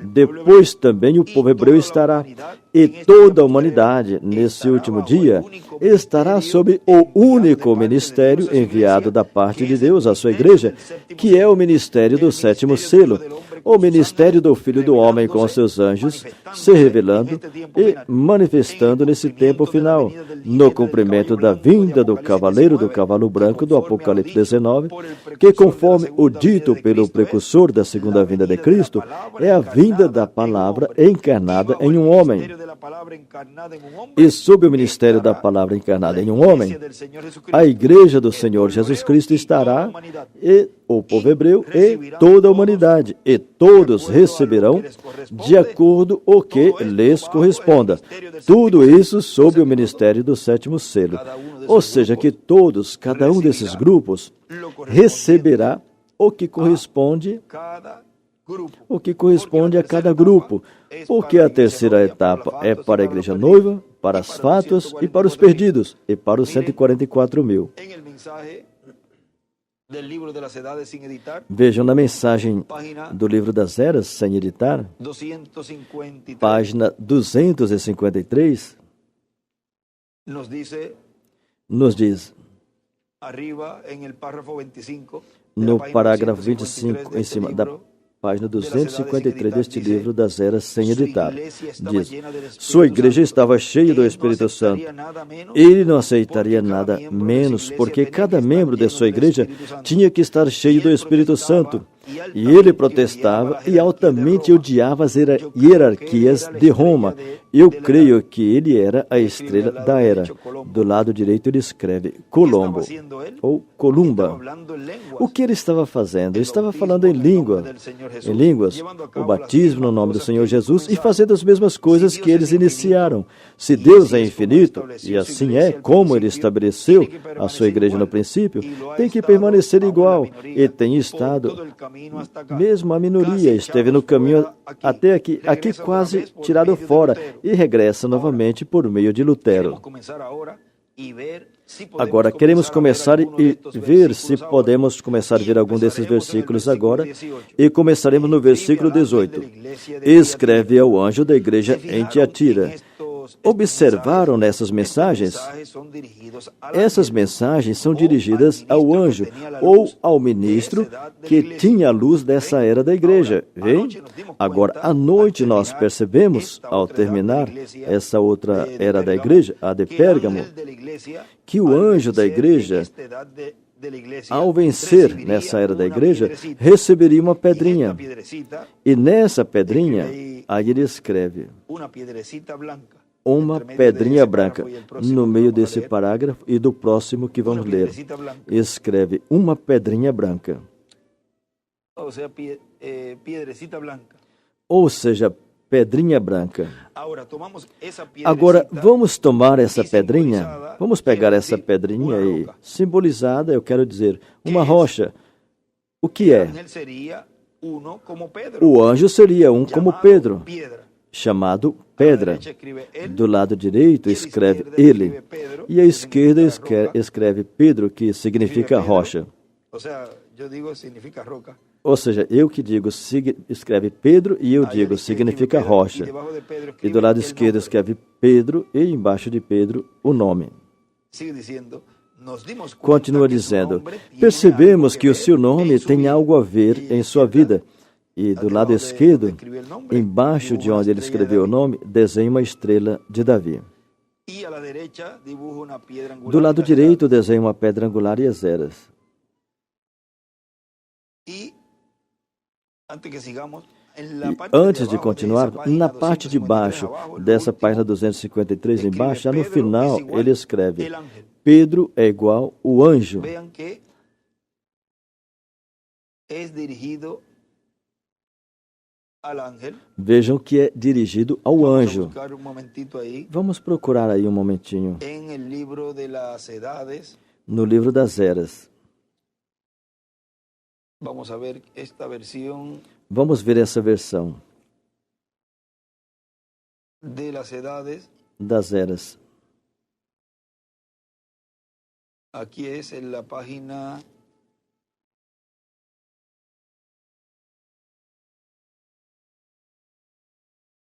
Depois também o povo hebreu estará. E toda a humanidade, nesse último dia, estará sob o único ministério enviado da parte de Deus à sua Igreja, que é o ministério do sétimo selo, o ministério do Filho do Homem com seus anjos, se revelando e manifestando nesse tempo final, no cumprimento da vinda do cavaleiro do cavalo branco do Apocalipse 19, que, conforme o dito pelo precursor da segunda vinda de Cristo, é a vinda da palavra encarnada em um homem. E sob o ministério da palavra encarnada em um homem, a Igreja do Senhor Jesus Cristo estará, e o povo hebreu e toda a humanidade, e todos receberão de acordo o que lhes corresponda. Tudo isso sob o ministério do sétimo selo. Ou seja, que todos, cada um desses grupos, receberá o que corresponde a cada grupo, porque a terceira etapa é para a igreja noiva, para as fátuas e para os perdidos, e para os 144 mil. Vejam na mensagem do livro das eras, sem editar, página 253, nos diz, no parágrafo 25, em cima da página 253 deste livro das eras sem editar, diz: sua igreja estava cheia do Espírito Santo. Ele não aceitaria nada menos, porque cada membro de sua igreja tinha que estar cheio do Espírito Santo. E ele protestava e altamente odiava as hierarquias de Roma. Eu creio que ele era a estrela da era. Do lado direito ele escreve Colombo, ou Columba. O que ele estava fazendo? Ele estava falando em línguas, o batismo no nome do Senhor Jesus, e fazendo as mesmas coisas que eles iniciaram. Se Deus é infinito, e assim é como ele estabeleceu a sua igreja no princípio, tem que permanecer igual, e tem estado. Mesmo a minoria esteve no caminho até aqui quase tirado fora, e regressa novamente por meio de Lutero. Agora, queremos começar e ver se podemos começar a ver algum desses versículos agora, e começaremos no versículo 18. Escreve ao anjo da igreja em Tiatira. Observaram nessas mensagens? Essas mensagens são dirigidas ao anjo ou ao ministro que tinha a luz dessa era da igreja. Vem? Agora, à noite nós percebemos, ao terminar essa outra era da igreja, a de Pérgamo, que o anjo da igreja, ao vencer nessa era da igreja, receberia uma pedrinha. E nessa pedrinha, aí ele escreve uma pedrinha branca, no meio desse parágrafo e do próximo que vamos ler. Escreve uma pedrinha branca. Ou seja, pedrinha branca. Agora, vamos tomar essa pedrinha, vamos pegar essa pedrinha e, simbolizada, eu quero dizer, uma rocha. O que é? O anjo seria um como Pedro, chamado pedra. Do lado direito escreve ele, e à esquerda escreve Pedro, que significa rocha. Ou seja, eu que digo, escreve Pedro, e eu digo, significa rocha. E do lado esquerdo escreve Pedro, e embaixo de Pedro, o nome. Continua dizendo, percebemos que o seu nome tem algo a ver em sua vida. E do lado esquerdo, embaixo de onde ele escreveu o nome, desenha uma estrela de Davi. Do lado direito, desenha uma pedra angular e as eras. E antes de continuar, na parte de baixo dessa página 253 embaixo, já no final, ele escreve, Pedro é igual o anjo. Vejam que é dirigido ao anjo. Vamos procurar aí um momentinho. No livro das eras. Vamos ver essa versão das eras. Aqui é na página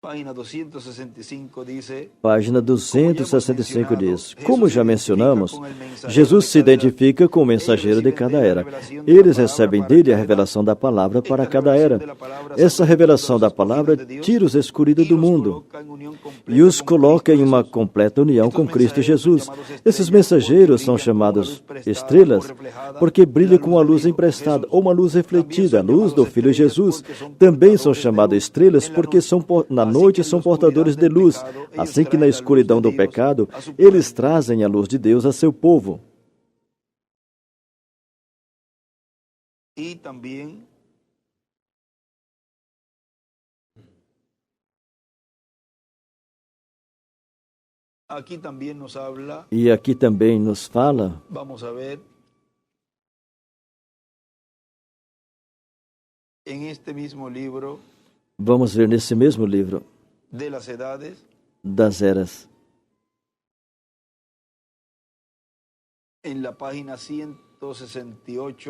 Página 265 diz, como já mencionamos, Jesus se identifica com o mensageiro de cada era. Eles recebem dele a revelação da palavra para cada era. Essa revelação da palavra tira os escolhidos do mundo e os coloca em uma completa união com Cristo Jesus. Esses mensageiros são chamados estrelas porque brilham com a luz emprestada ou uma luz refletida, a luz do Filho Jesus. Também são chamados estrelas porque na noite são portadores de luz, assim que na escuridão do pecado, eles trazem a luz de Deus a seu povo. E também aqui também nos fala. Vamos ver. Vamos ver nesse mesmo livro das eras.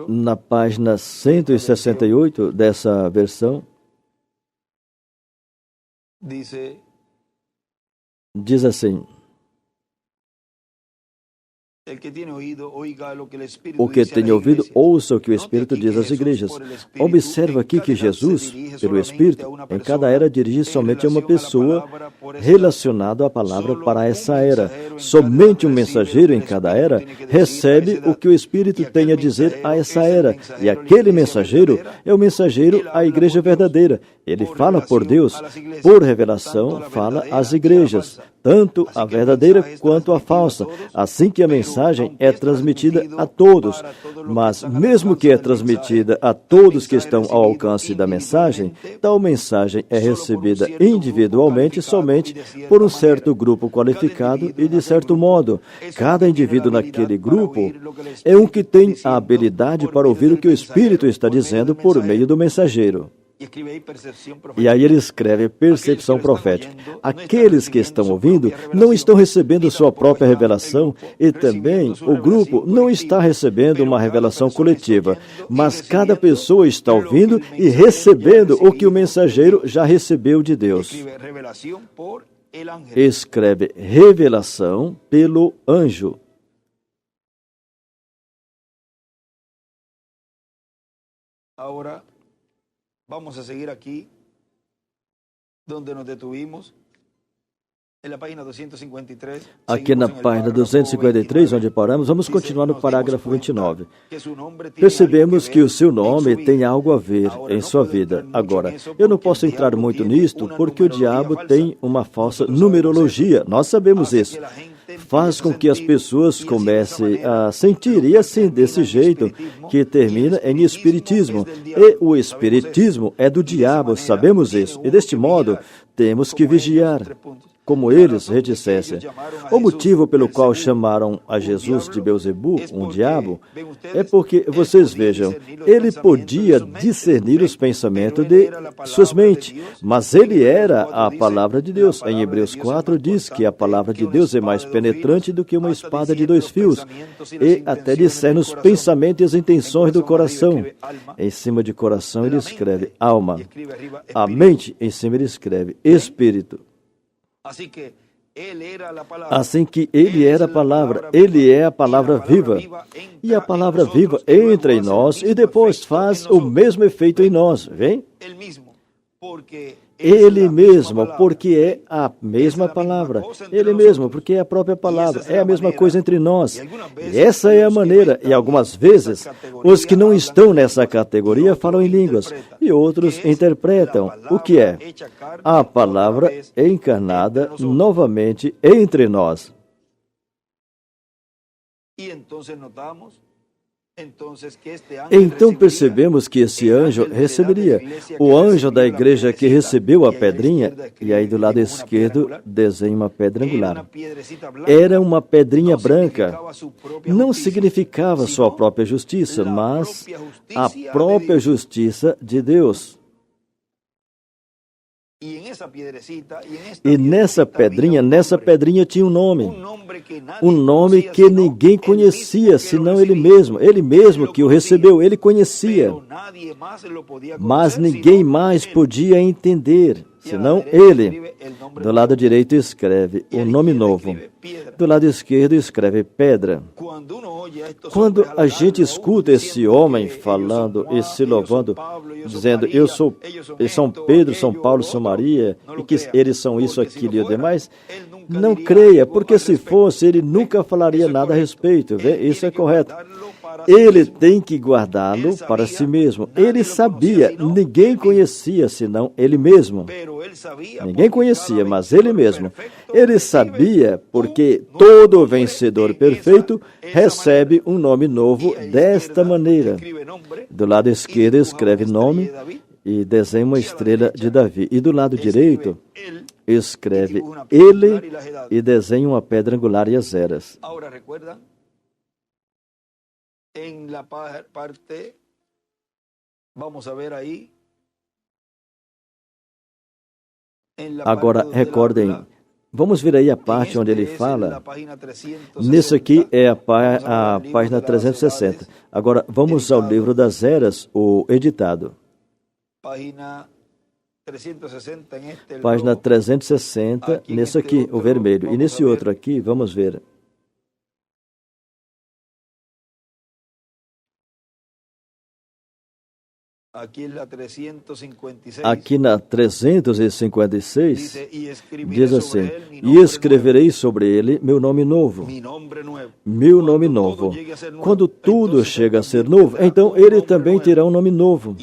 Na página 168 dessa versão, diz assim, o que tem ouvido, ouça o que o Espírito diz às igrejas. Observa aqui que Jesus, pelo Espírito, em cada era dirige somente a uma pessoa relacionada à palavra para essa era. Somente um mensageiro em cada era recebe o que o Espírito tem a dizer a essa era. E aquele mensageiro é o mensageiro à igreja verdadeira. Ele fala por Deus, por revelação, fala às igrejas, tanto a verdadeira quanto a falsa, assim que a mensagem é transmitida a todos. Mas, mesmo que é transmitida a todos que estão ao alcance da mensagem, tal mensagem é recebida individualmente somente por um certo grupo qualificado e, de certo modo, cada indivíduo naquele grupo é um que tem a habilidade para ouvir o que o Espírito está dizendo por meio do mensageiro. E aí ele escreve percepção profética. Aqueles que estão ouvindo não estão recebendo sua própria revelação e também o grupo não está recebendo uma revelação coletiva, mas cada pessoa está ouvindo e recebendo o que o mensageiro já recebeu de Deus. Escreve revelação pelo anjo. Agora vamos a seguir aqui, onde nos detuvimos, na página 253. Aqui na página 253, onde paramos, vamos continuar no parágrafo 29. Percebemos que o seu nome tem algo a ver em sua vida. Agora, eu não posso entrar muito nisto, porque o diabo tem uma falsa numerologia. Nós sabemos isso. Faz com que as pessoas comecem a sentir, e assim, desse jeito, que termina em espiritismo. E o espiritismo é do diabo, sabemos isso. E deste modo, temos que vigiar. como eles reticessem. O motivo pelo qual chamaram a Jesus de Beelzebu, um diabo, é porque, vocês vejam, ele podia discernir os pensamentos de suas mentes, mas ele era a palavra de Deus. Em Hebreus 4 diz que a palavra de Deus é mais penetrante do que uma espada de 2 fios, e até discerne os pensamentos e as intenções do coração. Em cima de coração ele escreve alma. A mente, em cima ele escreve espírito. Assim que ele era a palavra, ele é a palavra viva. E a palavra viva entra em nós e depois faz o mesmo efeito em nós, vem? Ele mesmo, porque é a mesma palavra. Ele mesmo, porque é a própria palavra. É a mesma coisa entre nós. E essa é a maneira. E algumas vezes, os que não estão nessa categoria falam em línguas. E outros interpretam. O que é? A palavra encarnada novamente entre nós. Então percebemos que esse anjo receberia. O anjo da igreja que recebeu a pedrinha, e aí do lado esquerdo desenha uma pedra angular. Era uma pedrinha branca. Não significava sua própria justiça, mas a própria justiça de Deus. E nessa pedrinha tinha um nome que ninguém conhecia, senão ele mesmo que o recebeu, ele conhecia, mas ninguém mais podia entender, senão ele. Do lado direito escreve o nome novo, do lado esquerdo escreve pedra. Quando a gente escuta esse homem falando e se louvando, dizendo, eles são Pedro, São Paulo, São Maria, e que eles são isso, aquilo e o demais, não creia, porque se fosse, ele nunca falaria nada a respeito. Vê? Isso é correto. Ele tem que guardá-lo para si mesmo. Ele sabia, ninguém conhecia senão ele mesmo. Ninguém conhecia, mas ele mesmo. Ele sabia porque todo vencedor perfeito recebe um nome novo desta maneira. Do lado esquerdo escreve nome e desenha uma estrela de Davi. E do lado direito escreve ele e desenha uma pedra angular e as eras. Agora, recordem, vamos ver aí a parte onde ele fala. Nisso aqui é a página 360. Agora, vamos ao livro das eras, o editado. Página 360, nesse aqui, o vermelho. E nesse outro aqui, vamos ver. Aqui na 356, diz assim, e escreverei sobre ele meu nome novo. Meu nome novo. Quando tudo chega a ser novo, então ele também terá um nome novo.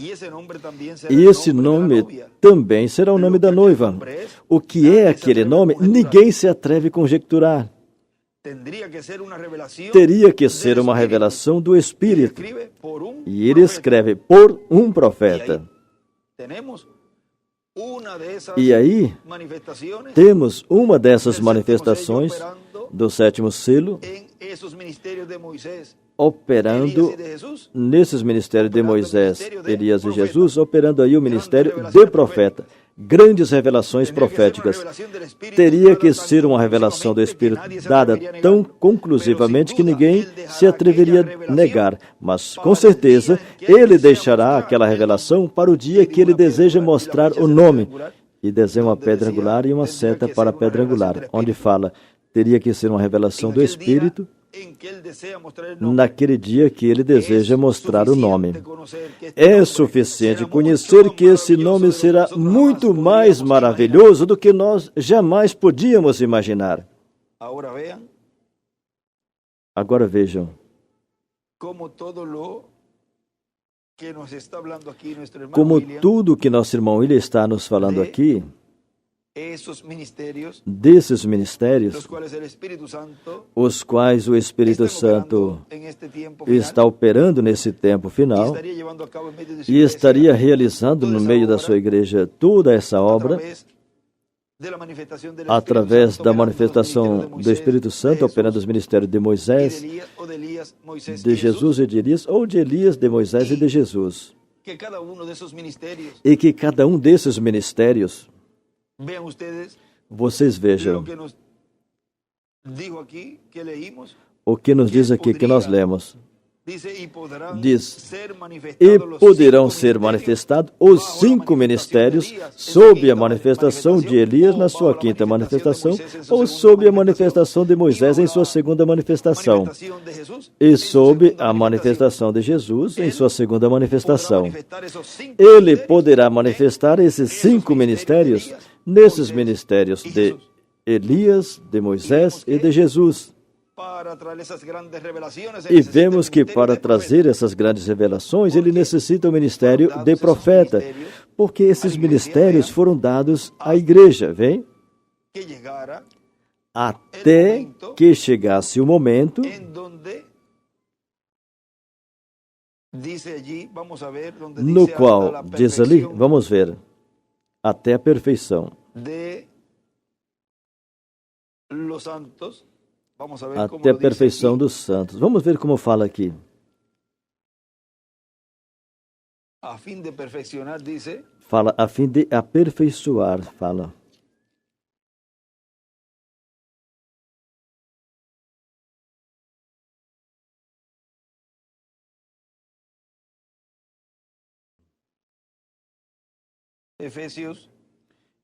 E esse nome também será o nome da noiva. O que é aquele nome, ninguém se atreve a conjecturar. Teria que ser uma revelação do Espírito. E ele escreve por um profeta. E aí, temos uma dessas manifestações do sétimo selo operando nesses ministérios de Moisés, Elias e Jesus, operando aí o ministério de profeta. Grandes revelações proféticas. Teria que ser uma revelação do Espírito dada tão conclusivamente que ninguém se atreveria a negar. Mas, com certeza, ele deixará aquela revelação para o dia que ele deseja mostrar o nome. E desenha uma pedra angular e uma seta para a pedra angular, onde fala, teria que ser uma revelação do Espírito naquele dia que ele deseja mostrar o nome. É suficiente conhecer que esse nome será muito mais maravilhoso do que nós jamais podíamos imaginar. Agora vejam como tudo que nosso irmão William está nos falando aqui, desses ministérios, os quais o Espírito Santo está operando nesse tempo final e estaria realizando no meio da sua igreja toda essa obra, através da manifestação do Espírito Santo, operando os ministérios de Moisés, de Jesus e de Elias, ou de Elias, de Moisés e de Jesus. E que cada um desses ministérios, vocês vejam, o que nos diz aqui que nós lemos. Diz, e poderão ser manifestados os 5 ministérios sob a manifestação de Elias na sua 5ª manifestação, ou sob a manifestação de Moisés em sua 2ª manifestação, e sob a manifestação de Jesus em sua 2ª manifestação. Ele poderá manifestar esses 5 ministérios nesses ministérios de Elias, de Moisés e de Jesus. E vemos que para trazer essas grandes revelações, ele necessita o ministério de profeta, porque esses ministérios foram dados à igreja, vem? Até que chegasse o momento no qual, diz ali, vamos ver, até a perfeição. Até a perfeição dos santos. Vamos ver como fala aqui. Fala, a fim de aperfeiçoar, fala.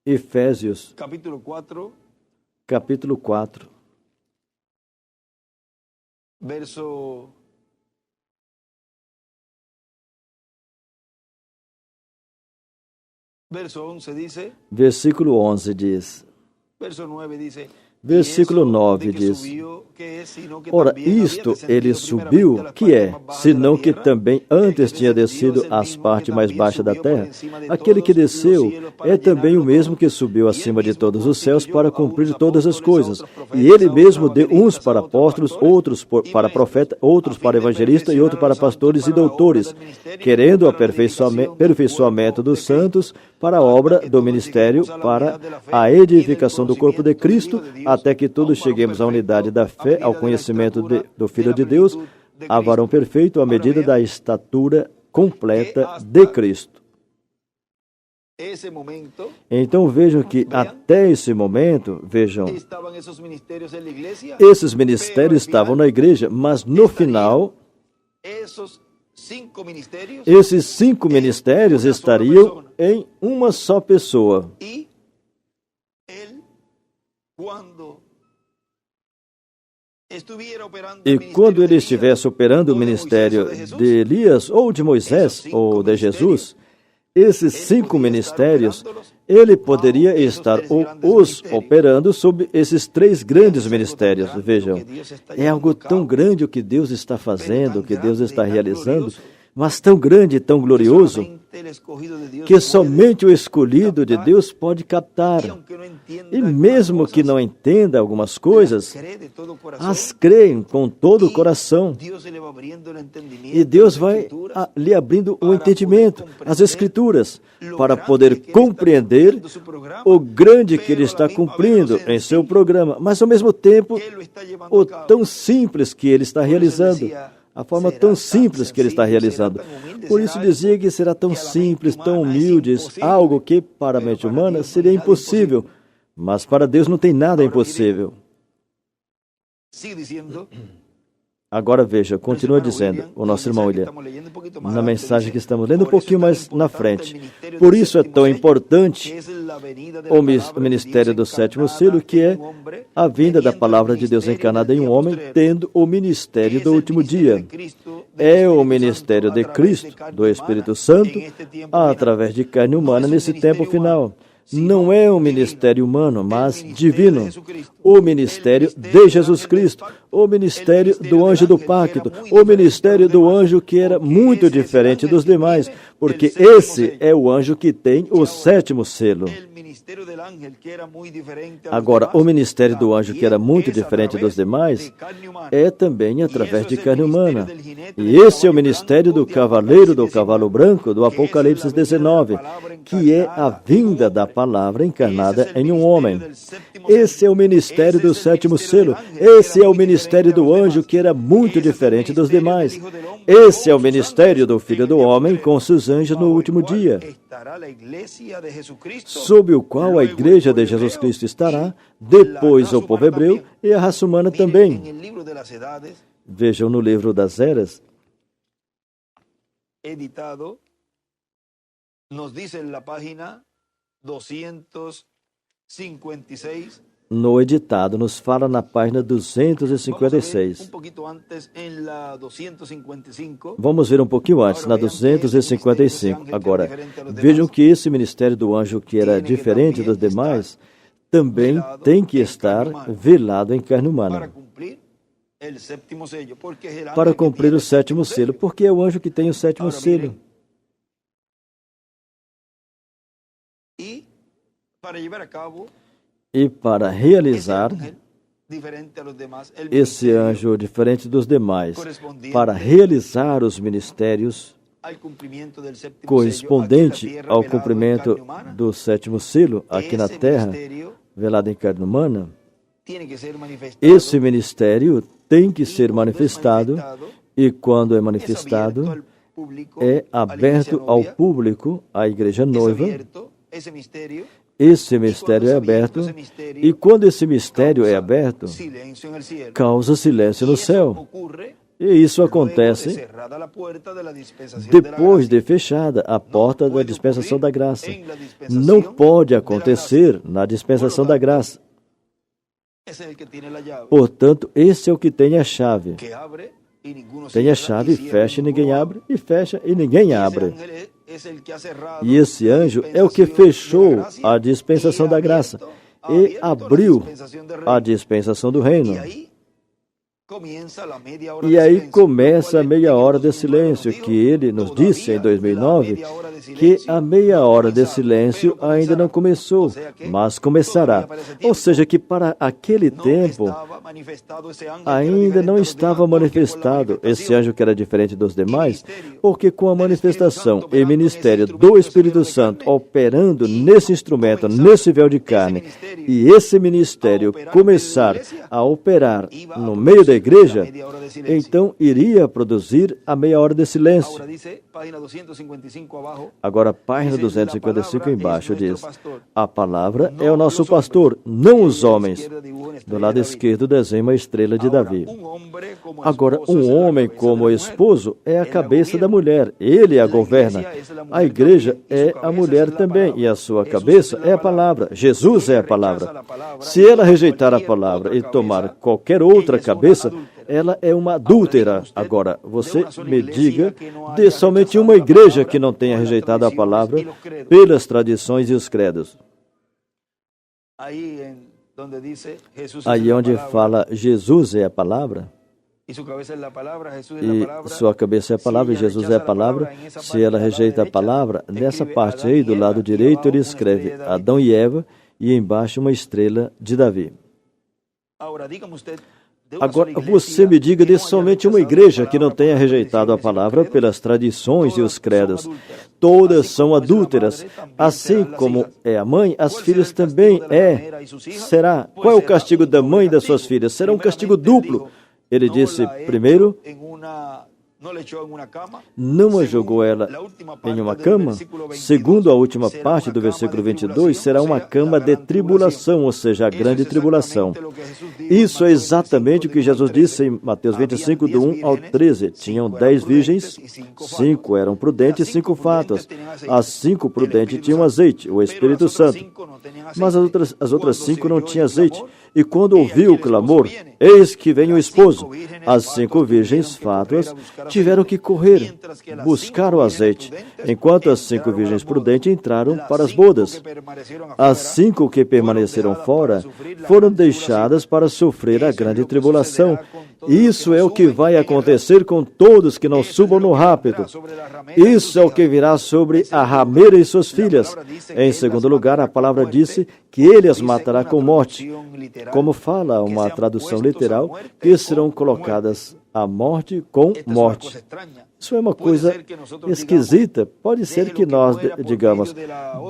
Efésios, capítulo 4. Verso 11 diz. Versículo 11 diz. Versículo 9 diz, ora, isto ele subiu, que é, senão que também antes tinha descido às partes mais baixas da terra. Aquele que desceu é também o mesmo que subiu acima de todos os céus para cumprir todas as coisas. E ele mesmo deu uns para apóstolos, outros para profetas, outros para evangelistas e outros para pastores e doutores, querendo o aperfeiçoamento dos santos para a obra do ministério, para a edificação do corpo de Cristo, até que todos cheguemos à unidade da fé, ao conhecimento do Filho de Deus, a varão perfeito, à medida da estatura completa de Cristo. Então vejam que até esse momento, vejam, esses ministérios estavam na igreja, mas no final, esses 5 ministérios estariam em uma só pessoa. E quando ele estivesse operando o ministério de Elias, ou de Moisés, ou de Jesus, esses 5 ministérios, ele poderia estar os operando sob esses 3 grandes ministérios. Vejam, é algo tão grande o que Deus está fazendo, o que Deus está realizando, mas tão grande e tão glorioso, que somente o escolhido de Deus pode captar. E mesmo que não entenda algumas coisas, as creem com todo o coração. E Deus vai lhe abrindo o entendimento, as Escrituras, para poder compreender o grande que Ele está cumprindo em seu programa, mas ao mesmo tempo o tão simples que Ele está realizando. A forma tão simples que ele está realizando. Por isso dizia que será tão simples, tão humilde, algo que para a mente humana seria impossível, mas para Deus não tem nada impossível. Agora veja, continua dizendo o nosso irmão William, na mensagem que estamos lendo um pouquinho mais na frente. Por isso é tão importante o ministério do 7º selo, que é a vinda da palavra de Deus encarnada em um homem, tendo o ministério do último dia. É o ministério de Cristo, do Espírito Santo, através de carne humana nesse tempo final. Não é um ministério humano, mas divino. O ministério de Jesus Cristo, o ministério do anjo do pacto, o ministério do anjo que era muito diferente dos demais, porque esse é o anjo que tem o 7º selo. Agora, o ministério do anjo que era muito diferente dos demais é também através de carne humana. E esse é o ministério do cavaleiro do cavalo branco do Apocalipse 19, que é a vinda da palavra encarnada em um homem. Esse é o ministério do sétimo selo. Esse é o ministério do anjo, que era muito diferente dos demais. Esse é o ministério do Filho do Homem com seus anjos no último dia, sob o qual a igreja de Jesus Cristo estará, depois o povo hebreu e a raça humana também. Vejam no livro das Eras, editado, nos diz na página 256. No editado, nos fala na página 256. Vamos ver um pouquinho antes, na 255. Agora, vejam que esse ministério do anjo, que era diferente dos demais, também tem que estar velado em carne humana para cumprir o sétimo selo, porque é o anjo que tem o sétimo selo. E para realizar esse anjo diferente dos demais, para realizar os ministérios correspondente ao cumprimento do sétimo selo aqui na terra, velado em carne humana, esse ministério tem que ser manifestado, e quando é manifestado, é aberto ao público, à igreja noiva. Esse mistério é aberto, e quando esse mistério é aberto, causa silêncio no céu. E isso acontece depois de fechada a porta da dispensação da graça. Não pode acontecer na dispensação da graça. Portanto, esse é o que tem a chave. Tem a chave, fecha e ninguém abre, e fecha e ninguém abre. E esse anjo é o que fechou a dispensação da graça e abriu a dispensação do reino. E aí começa a meia hora de silêncio, que ele nos disse em 2009, que a meia hora de silêncio ainda não começou, mas começará. Ou seja, que para aquele tempo ainda não estava manifestado esse anjo que era diferente dos demais, porque com a manifestação e ministério do Espírito Santo operando nesse instrumento, nesse véu de carne, e esse ministério começar a operar no meio da igreja, então iria produzir a meia hora de silêncio. Agora, página 255 embaixo diz: a palavra é o nosso pastor, não os homens. Do lado esquerdo desenha uma estrela de Davi. Agora, um homem como esposo é a cabeça da mulher, ele a governa. A igreja é a mulher também, e a sua cabeça é a palavra. Jesus é a palavra. Se ela rejeitar a palavra e tomar qualquer outra cabeça, ela é uma adúltera. Agora, você me diga de somente uma igreja que não tenha rejeitado a palavra pelas tradições e os credos. Aí onde fala Jesus é a palavra, e sua cabeça é a palavra, e Jesus é a palavra. Se ela rejeita a palavra, nessa parte aí do lado direito ele escreve Adão e Eva, e embaixo uma estrela de Davi. Agora, você me diga de somente uma igreja que não tenha rejeitado a palavra pelas tradições e os credos. Todas são adúlteras. Assim como é a mãe, as filhas também será. Qual é o castigo da mãe e das suas filhas? Será um castigo duplo. Ele disse, primeiro, não a jogou ela em uma cama. Segundo a última parte do versículo 22, será uma cama de tribulação, ou seja, a grande tribulação. Isso é exatamente o que Jesus disse em Mateus 25, do 1 ao 13. Tinham 10 virgens, 5 eram prudentes e 5 fatas. As 5 prudentes tinham azeite, o Espírito Santo. Mas as outras 5 não tinham azeite. E quando ouviu o clamor, eis que vem o esposo. As 5 virgens fátuas tiveram que correr, buscar o azeite, enquanto as 5 virgens prudentes entraram para as bodas. As 5 que permaneceram fora foram deixadas para sofrer a grande tribulação, Isso é o que vai acontecer com todos que não subam no rápido. Isso é o que virá sobre a rameira e suas filhas. Em segundo lugar, a palavra disse que ele as matará com morte. Como fala uma tradução literal, que serão colocadas à morte com morte. Isso é uma coisa esquisita. Pode ser que nós digamos,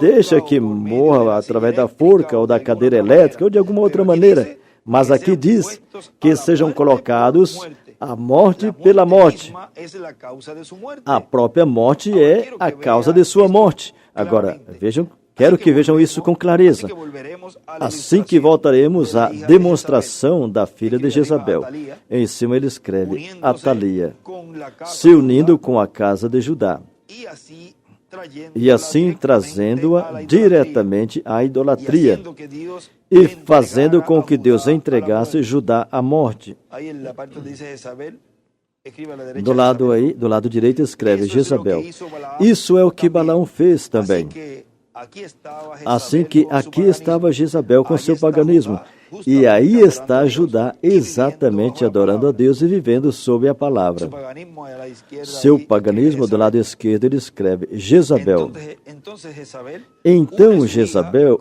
deixa que morra através da forca ou da cadeira elétrica ou de alguma outra maneira. Mas aqui diz que sejam colocados à morte pela morte. A própria morte é a causa de sua morte. Agora, vejam, quero que vejam isso com clareza. Assim que voltaremos à demonstração da filha de Jezabel. Em cima ele escreve, Atalia, se unindo com a casa de Judá. E assim trazendo-a diretamente à idolatria e fazendo com que Deus entregasse Judá à morte. Do lado direito escreve Jezabel. Isso é o que Balaão fez também. Assim que aqui estava Jezabel com seu paganismo, e aí está Judá exatamente adorando a Deus e vivendo sob a palavra. Seu paganismo, do lado esquerdo, ele escreve Jezabel. Então Jezabel,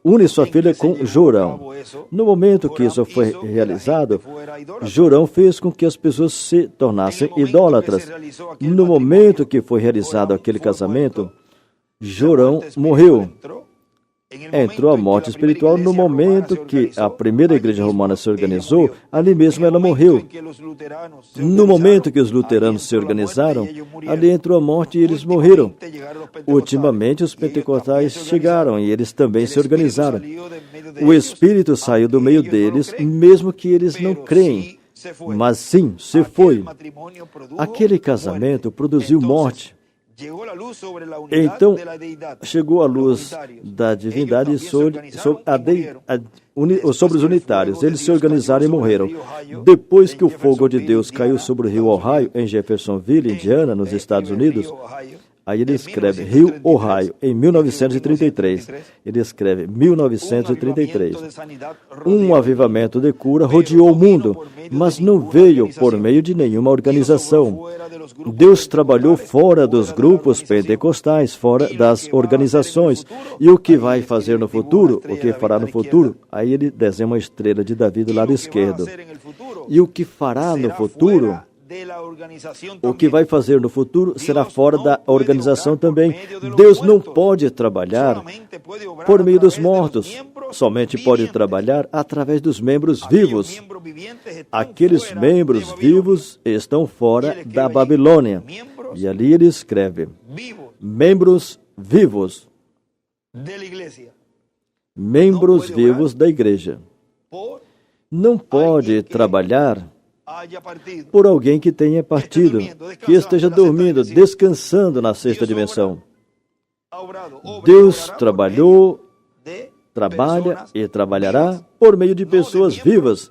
une sua filha com Jorão. No momento que isso foi realizado, Jorão fez com que as pessoas se tornassem idólatras. No momento que foi realizado aquele casamento, Jorão morreu. Entrou a morte espiritual no momento que a primeira igreja romana se organizou, ali mesmo ela morreu. No momento que os luteranos se organizaram, ali entrou a morte e eles morreram. Ultimamente os pentecostais chegaram e eles também se organizaram. O Espírito saiu do meio deles, mesmo que eles não creem. Mas sim, se foi. Aquele casamento produziu morte. Então, chegou a luz da divindade sobre os unitários. Eles se organizaram e morreram. Depois que o fogo de Deus caiu sobre o rio Ohio, em Jeffersonville, Indiana, nos Estados Unidos, aí ele escreve Rio Ohio, em 1933. Ele escreve 1933. Um avivamento de cura rodeou o mundo, mas não veio por meio de nenhuma organização. Deus trabalhou fora dos grupos pentecostais, fora das organizações. E o que vai fazer no futuro? O que fará no futuro? Aí ele desenha uma estrela de Davi do lado esquerdo. E o que fará no futuro? O que vai fazer no futuro será fora da organização também. Deus não pode trabalhar por meio dos mortos. Somente pode trabalhar através dos membros vivos. Aqueles membros vivos estão fora da Babilônia. E ali ele escreve, membros vivos. Membros vivos da igreja. Não pode trabalhar por alguém que tenha partido, que esteja dormindo, descansando na sexta dimensão. Deus trabalhou, trabalha e trabalhará por meio de pessoas vivas.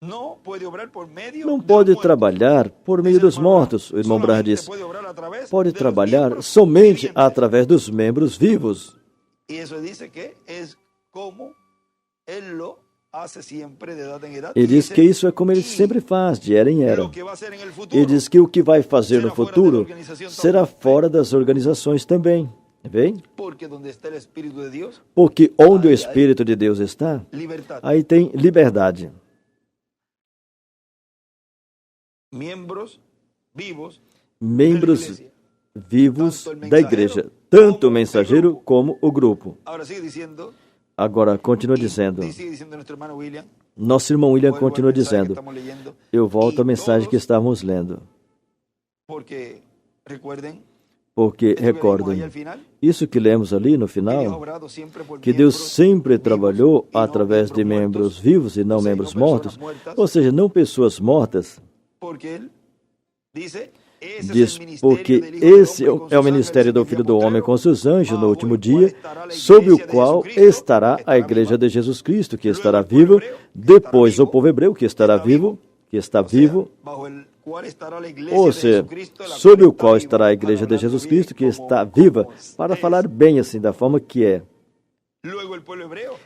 Não pode trabalhar por meio dos mortos, o irmão Branham diz. Pode trabalhar somente através dos membros vivos. Ele diz que isso é como ele sempre faz, de era em era. Ele diz que o que vai fazer no futuro será fora das organizações também. Vem? Porque onde o Espírito de Deus está, aí tem liberdade. Membros vivos da igreja, tanto o mensageiro como o grupo. Agora, continua dizendo, nosso irmão William continua dizendo, eu volto à mensagem que estávamos lendo. Porque, recordem, isso que lemos ali no final, que Deus sempre trabalhou através de membros vivos e não membros mortos, ou seja, não pessoas mortas. Diz, porque esse é o ministério do Filho do Homem com seus anjos no último dia, sob o qual estará a igreja de Jesus Cristo, que estará viva, depois o povo hebreu, que estará vivo, que está vivo, ou seja, sob o qual estará a igreja de Jesus Cristo, que está viva, para falar bem assim, da forma que é.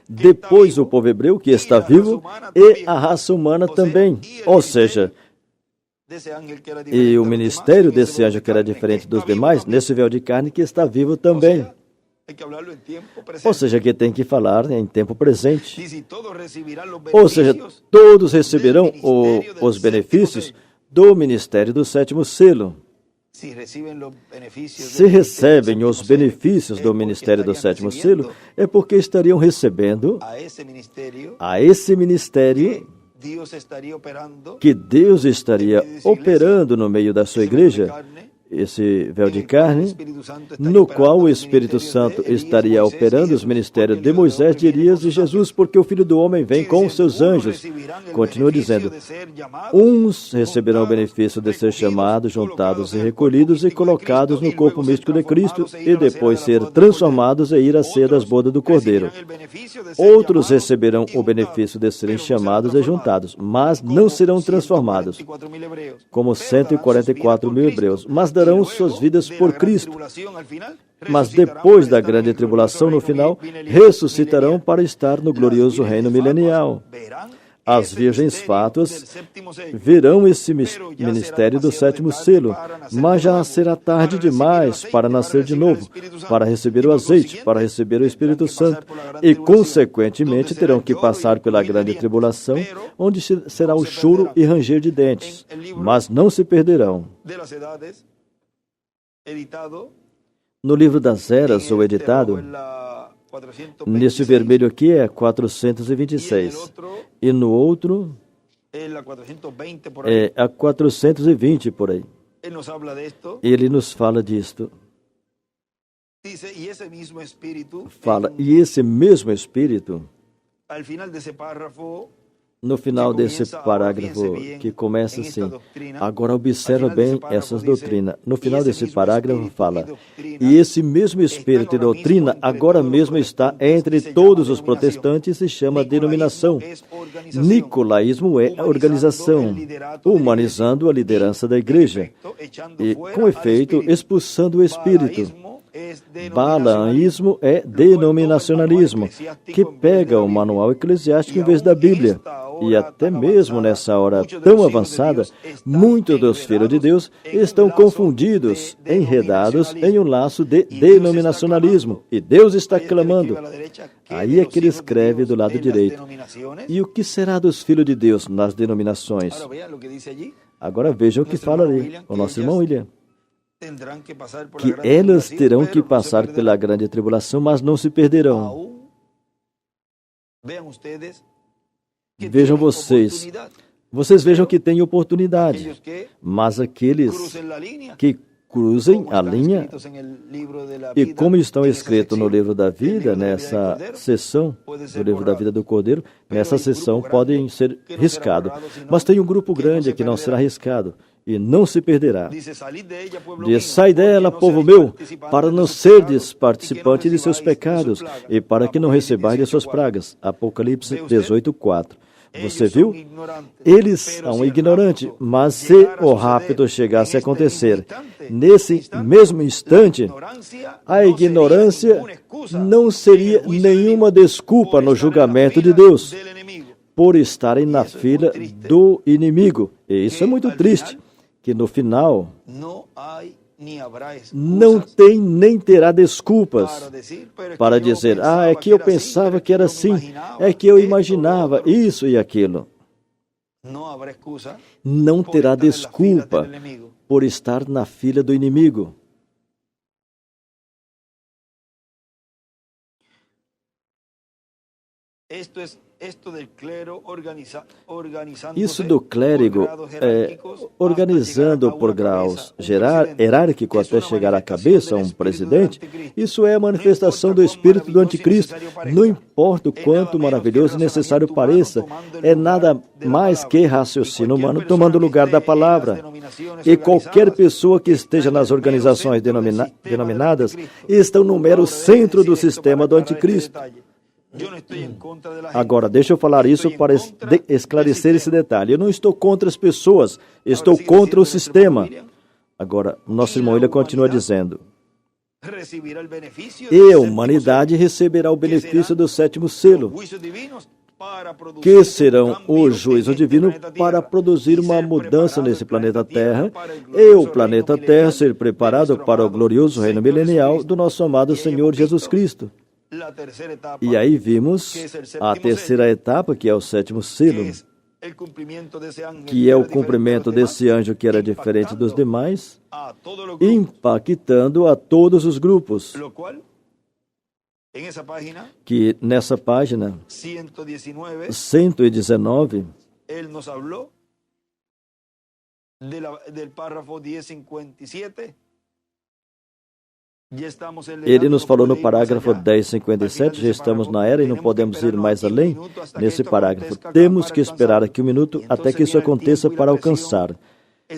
Depois o povo hebreu que está vivo e a raça humana também. Ou seja, e o ministério desse anjo que era diferente dos demais, nesse véu de carne que está vivo também. Ou seja, que tem que falar em tempo presente. Ou seja, todos receberão os benefícios do ministério do sétimo selo. Se recebem os benefícios do ministério do sétimo selo, é porque estariam recebendo a esse ministério que Deus estaria operando no meio da sua igreja, esse véu de carne, no qual o Espírito Santo estaria operando os ministérios de Moisés, de Elias e Jesus, porque o Filho do Homem vem com os seus anjos. Continua dizendo, uns receberão o benefício de ser chamados, juntados e recolhidos e colocados no corpo místico de Cristo e depois ser transformados e ir à ceia das bodas do Cordeiro. Outros receberão o benefício de serem chamados e juntados, mas não serão transformados, como 144 mil hebreus, mas darão suas vidas por Cristo. Mas depois da grande tribulação, no final, ressuscitarão para estar no glorioso reino milenial. As virgens fátuas verão esse ministério do sétimo selo, mas já será tarde demais para nascer de novo, para receber o azeite, para receber o Espírito Santo, e, consequentemente, terão que passar pela grande tribulação, onde será o choro e ranger de dentes, mas não se perderão. No livro das eras, ou editado, nesse vermelho aqui é 426, e no outro é a 420 por aí. Ele nos fala disto. Fala, e esse mesmo Espírito, no final desse parágrafo, que começa assim, agora observa bem essas doutrinas. No final desse parágrafo fala, e esse mesmo espírito e doutrina agora mesmo está entre todos os protestantes e se chama denominação. Nicolaísmo é a organização, humanizando a liderança da igreja e, com efeito, expulsando o espírito. Balaísmo é denominacionalismo, que pega o manual eclesiástico em vez da Bíblia. E até mesmo nessa hora tão avançada, muitos dos filhos de Deus estão confundidos, enredados em um laço de denominacionalismo. E Deus está clamando. Aí é que ele escreve do lado direito. E o que será dos filhos de Deus nas denominações? Agora vejam o que fala ali, o nosso irmão William. Que elas terão que passar pela grande tribulação, mas não se perderão. Vejam vocês vejam que têm oportunidade, mas aqueles que cruzem a linha, e como estão escritos no livro da vida, nessa seção do livro da vida do Cordeiro, nessa seção podem ser riscados, mas tem um grupo grande que não será riscado e não se perderá. Diz, sai dela, povo meu, para não serdes participante de seus pecados e para que não recebais de suas pragas. Apocalipse 18:4. Você viu? Eles são ignorantes, mas se o rápido chegasse a acontecer, nesse mesmo instante, a ignorância não seria nenhuma desculpa no julgamento de Deus por estarem na fila do inimigo. E isso é muito triste, que no final não tem nem terá desculpas para dizer, é que eu pensava que era assim, é que eu imaginava isso e aquilo. Não terá desculpa por estar na fila do inimigo. Isso do clérigo organizando por graus hierárquico até chegar à cabeça, um presidente, isso é a manifestação do espírito do anticristo. Não importa o quanto maravilhoso e necessário pareça, é nada mais que raciocínio humano tomando o lugar da palavra. E qualquer pessoa que esteja nas organizações denominadas estão no mero centro do sistema do anticristo. Agora, deixa eu falar isso para esclarecer esse detalhe. Eu não estou contra as pessoas, estou contra o sistema. Agora, nosso irmão William continua dizendo. E a humanidade receberá o benefício do sétimo selo, que serão o juízo divino para produzir uma mudança nesse planeta Terra e o planeta Terra ser preparado para o glorioso reino milenial do nosso amado Senhor Jesus Cristo. E aí vimos a terceira etapa, que é o sétimo selo, que é o cumprimento desse anjo que era diferente dos demais, impactando a todos os grupos. Que nessa página 119, ele nos falou del párrafo 1057. Ele nos falou no parágrafo 1057, já estamos na era e não podemos ir mais além nesse parágrafo. Temos que esperar aqui um minuto até que isso aconteça para alcançar.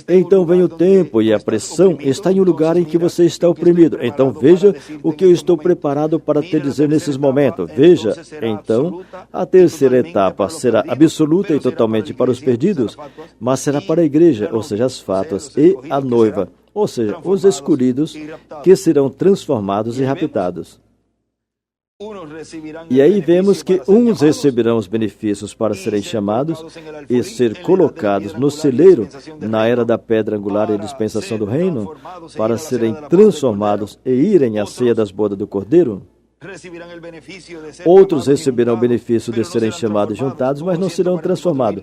Então vem o tempo e a pressão está em um lugar em que você está oprimido. Então veja o que eu estou preparado para te dizer nesses momentos. Veja, então, a terceira etapa será absoluta e totalmente para os perdidos, mas será para a igreja, ou seja, as fátuas, e a noiva, ou seja, os escolhidos que serão transformados e raptados. E aí vemos que uns receberão os benefícios para serem chamados e ser colocados no celeiro na era da pedra angular e dispensação do reino, para serem transformados e irem à ceia das bodas do Cordeiro. Outros receberão o benefício de serem chamados e juntados, mas não serão transformados,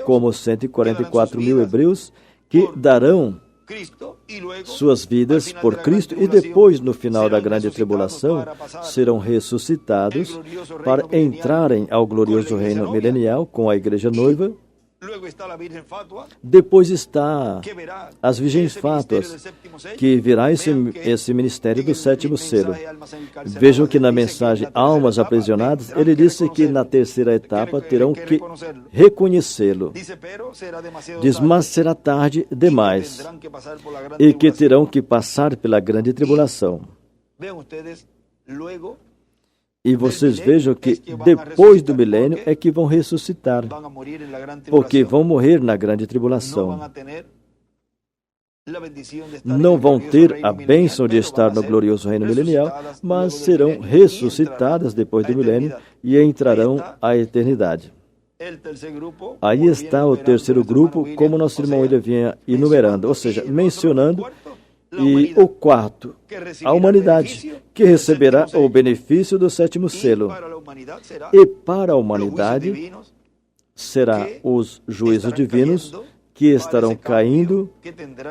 como 144 mil hebreus que darão suas vidas por Cristo e depois, no final da grande tribulação, serão ressuscitados para entrarem ao glorioso reino milenial com a igreja noiva. Depois está as virgens fátuas, que virá esse ministério do sétimo selo. Vejam que na mensagem Almas Aprisionadas, ele disse que na terceira etapa terão que reconhecê-lo. Diz, mas será tarde demais, e que terão que passar pela grande tribulação. E vocês vejam que depois do milênio é que vão ressuscitar, porque vão morrer na grande tribulação. Não vão ter a bênção de estar no glorioso reino milenial, mas serão ressuscitadas depois do milênio e entrarão à eternidade. Aí está o terceiro grupo, como nosso irmão ele vinha enumerando, ou seja, mencionando. E o quarto, a humanidade, que receberá o benefício do sétimo selo. E para a humanidade será os juízos divinos que estarão caindo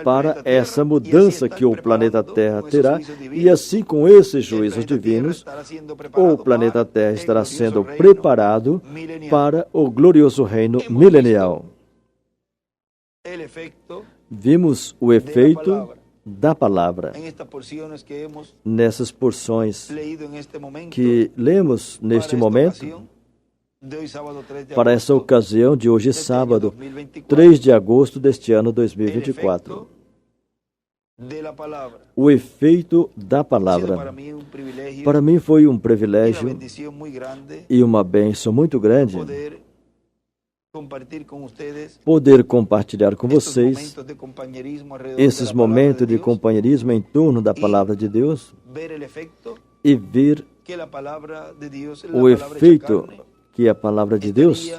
para essa mudança que o planeta Terra terá. E assim, com esses juízos divinos, o planeta Terra estará sendo preparado para o glorioso reino milenial. Vimos o efeito da palavra nessas porções que lemos neste momento, para essa ocasião de hoje, sábado, 3 de agosto deste ano 2024. O efeito da palavra. Para mim foi um privilégio e uma bênção muito grande poder compartilhar com vocês esses momentos de companheirismo em torno da palavra de Deus e ver o efeito que a palavra de Deus,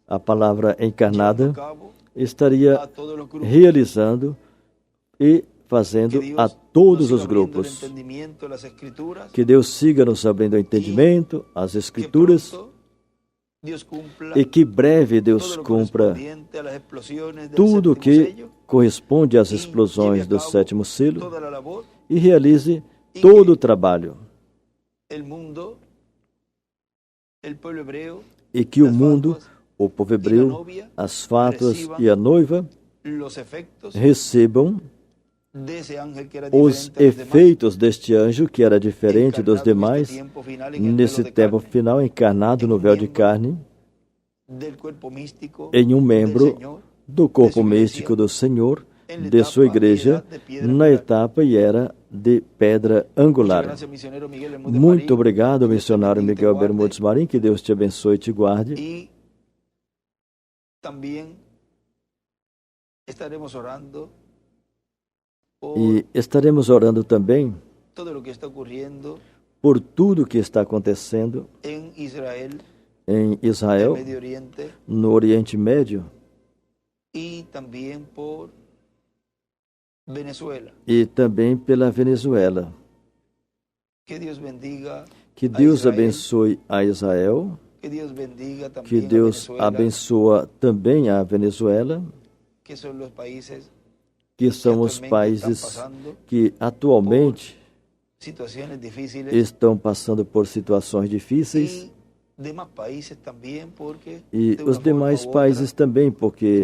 a palavra encarnada, estaria realizando e fazendo a todos os grupos. Que Deus siga nos abrindo o entendimento, as Escrituras, e que breve Deus cumpra tudo o que corresponde às explosões do sétimo selo e realize todo o trabalho. E que o mundo, o povo hebreu, as fátuas e a noiva recebam os efeitos deste anjo que era diferente dos demais nesse tempo final, encarnado no véu de carne em um membro do corpo místico do Senhor, de sua igreja, na etapa e era de pedra angular. Muito obrigado, missionário Miguel Bermudes Marim, que Deus te abençoe e te guarde. E estaremos orando também por tudo que está acontecendo em Israel, no Oriente Médio e também pela Venezuela. Que Deus abençoe a Israel, que Deus abençoe também a Venezuela, que são os países que atualmente estão passando por situações difíceis, e os demais países também, porque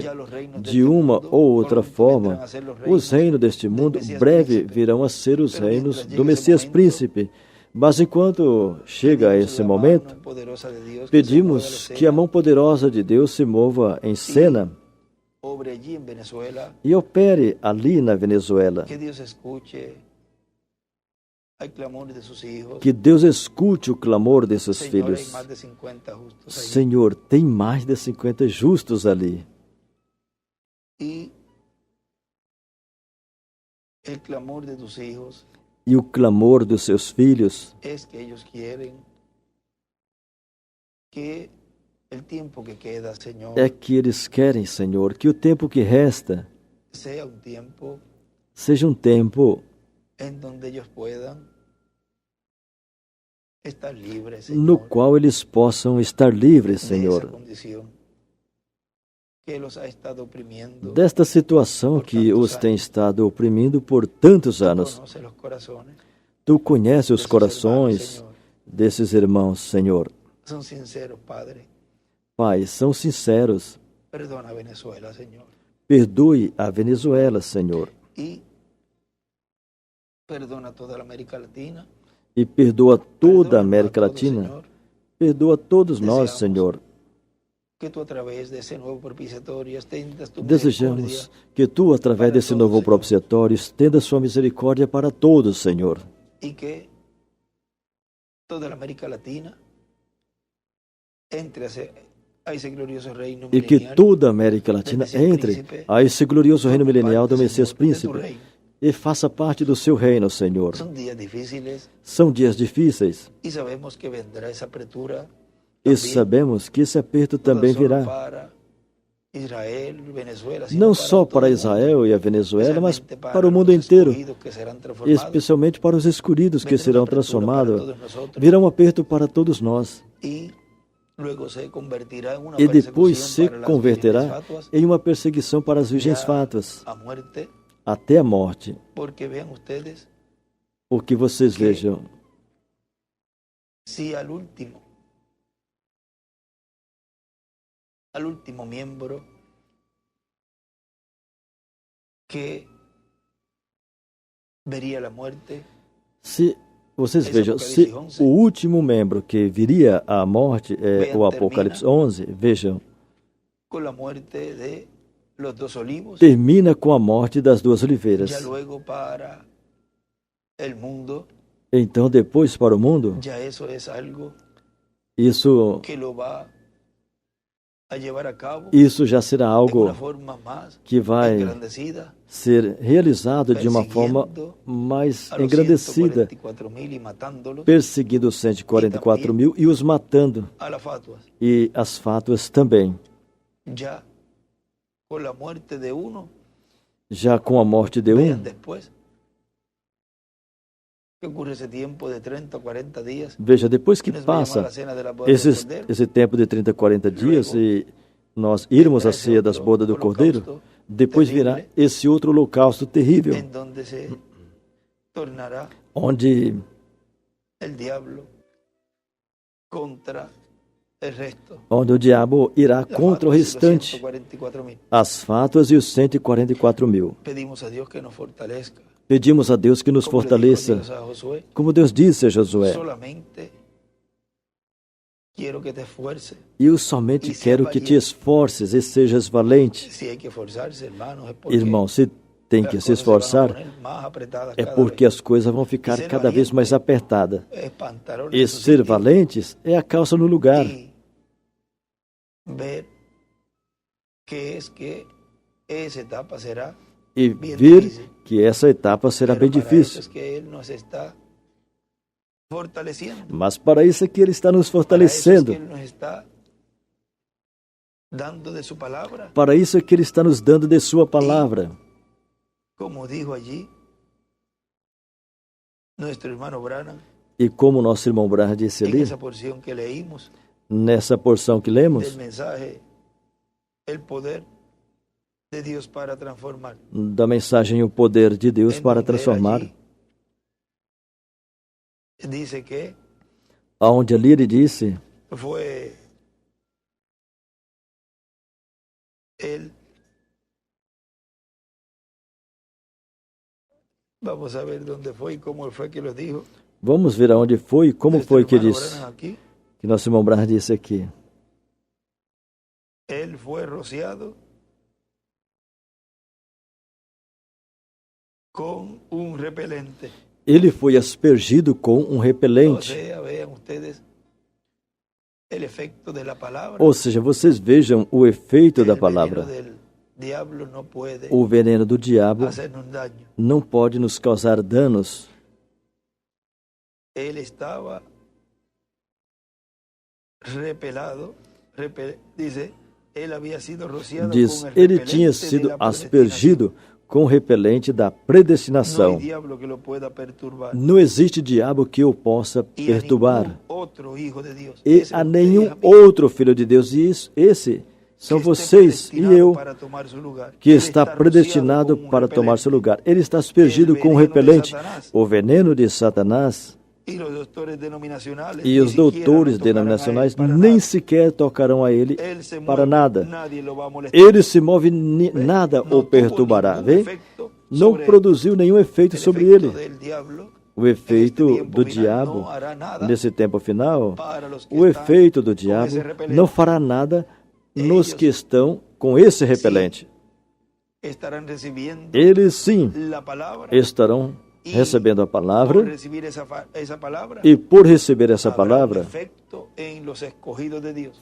de uma ou outra forma os reinos deste mundo breve virão a ser os reinos do Messias Príncipe. Mas enquanto chega esse momento, pedimos que a mão poderosa de Deus se mova em cena e opere ali na Venezuela. Que Deus escute o clamor de seus filhos. Senhor, tem mais de 50 justos ali. E o clamor dos seus filhos é que eles querem, Senhor, que o tempo que resta seja um tempo no qual eles possam estar livres, Senhor, desta situação que os tem estado oprimindo por tantos anos. Tu conheces os corações desses irmãos, Senhor. Pai, são sinceros. Perdoe a Venezuela, Senhor. E perdoa toda a América Latina. Perdoa todos nós, Senhor. Desejamos que Tu, através desse novo propiciatório, estenda Sua misericórdia para todos, Senhor. E que toda a América Latina entre a esse glorioso reino milenial. E que toda a América Latina entre a esse glorioso reino milenial do Messias Príncipe e faça parte do Seu reino, Senhor. São dias difíceis. E sabemos que vendrá essa apertura. E sabemos que esse aperto também virá, não só para Israel e a Venezuela, mas para o mundo inteiro, especialmente para os escolhidos que serão transformados. Virá um aperto para todos nós. E depois se converterá em uma perseguição para as virgens fátuas, até a morte. Porque vocês vejam, se al último miembro que veria a morte. Se vocês vejam, se o último membro que viria à morte é o Apocalipse 11, vejam, termina com a morte das duas oliveiras. Então, depois para o mundo, isso já será algo que vai ser realizado de uma forma mais engrandecida, perseguindo os 144 mil e os matando, e as fátuas também. Já com a morte de um, veja, depois que passa esse tempo de 30, 40 dias e nós irmos à ceia das bodas do Cordeiro, depois virá esse outro holocausto terrível, onde o diabo irá contra o restante, as fátuas e os 144 mil. Pedimos a Deus que nos fortaleça, como Deus disse a Josué. Eu somente quero que te esforces e sejas valente. Irmão, se tem que se esforçar, é porque as coisas vão ficar cada vez mais apertadas. E ser valentes é a calça no lugar. e ver que essa etapa será bem difícil. Mas para isso é que Ele está nos fortalecendo. Para isso é que Ele está nos dando de Sua palavra. E como nosso irmão Branham disse ali, nessa porção que lemos, da mensagem o poder de Deus para transformar, aonde ali ele disse, vamos ver aonde foi e como foi que disse, que nosso irmão Branham disse aqui. Ele foi rociado com repelente. Ele foi aspergido com um repelente. Ou seja, vocês vejam o efeito da palavra. O veneno do diabo não pode nos causar danos. Ele estava repelado, diz, ele tinha sido aspergido com o repelente da predestinação. Não existe diabo que o possa perturbar. E a nenhum outro filho de Deus. E esse são vocês e eu, que está predestinado para tomar seu lugar. Ele está aspergido com o repelente, o veneno de Satanás. E os doutores denominacionais nem sequer tocarão a ele para nada. Ele se move, nada o perturbará. Vê? Não produziu nenhum efeito sobre ele. O efeito do diabo, nesse tempo final, o efeito do diabo não fará nada nos que estão com esse repelente. Eles sim estarão recebendo a palavra, e por receber essa palavra,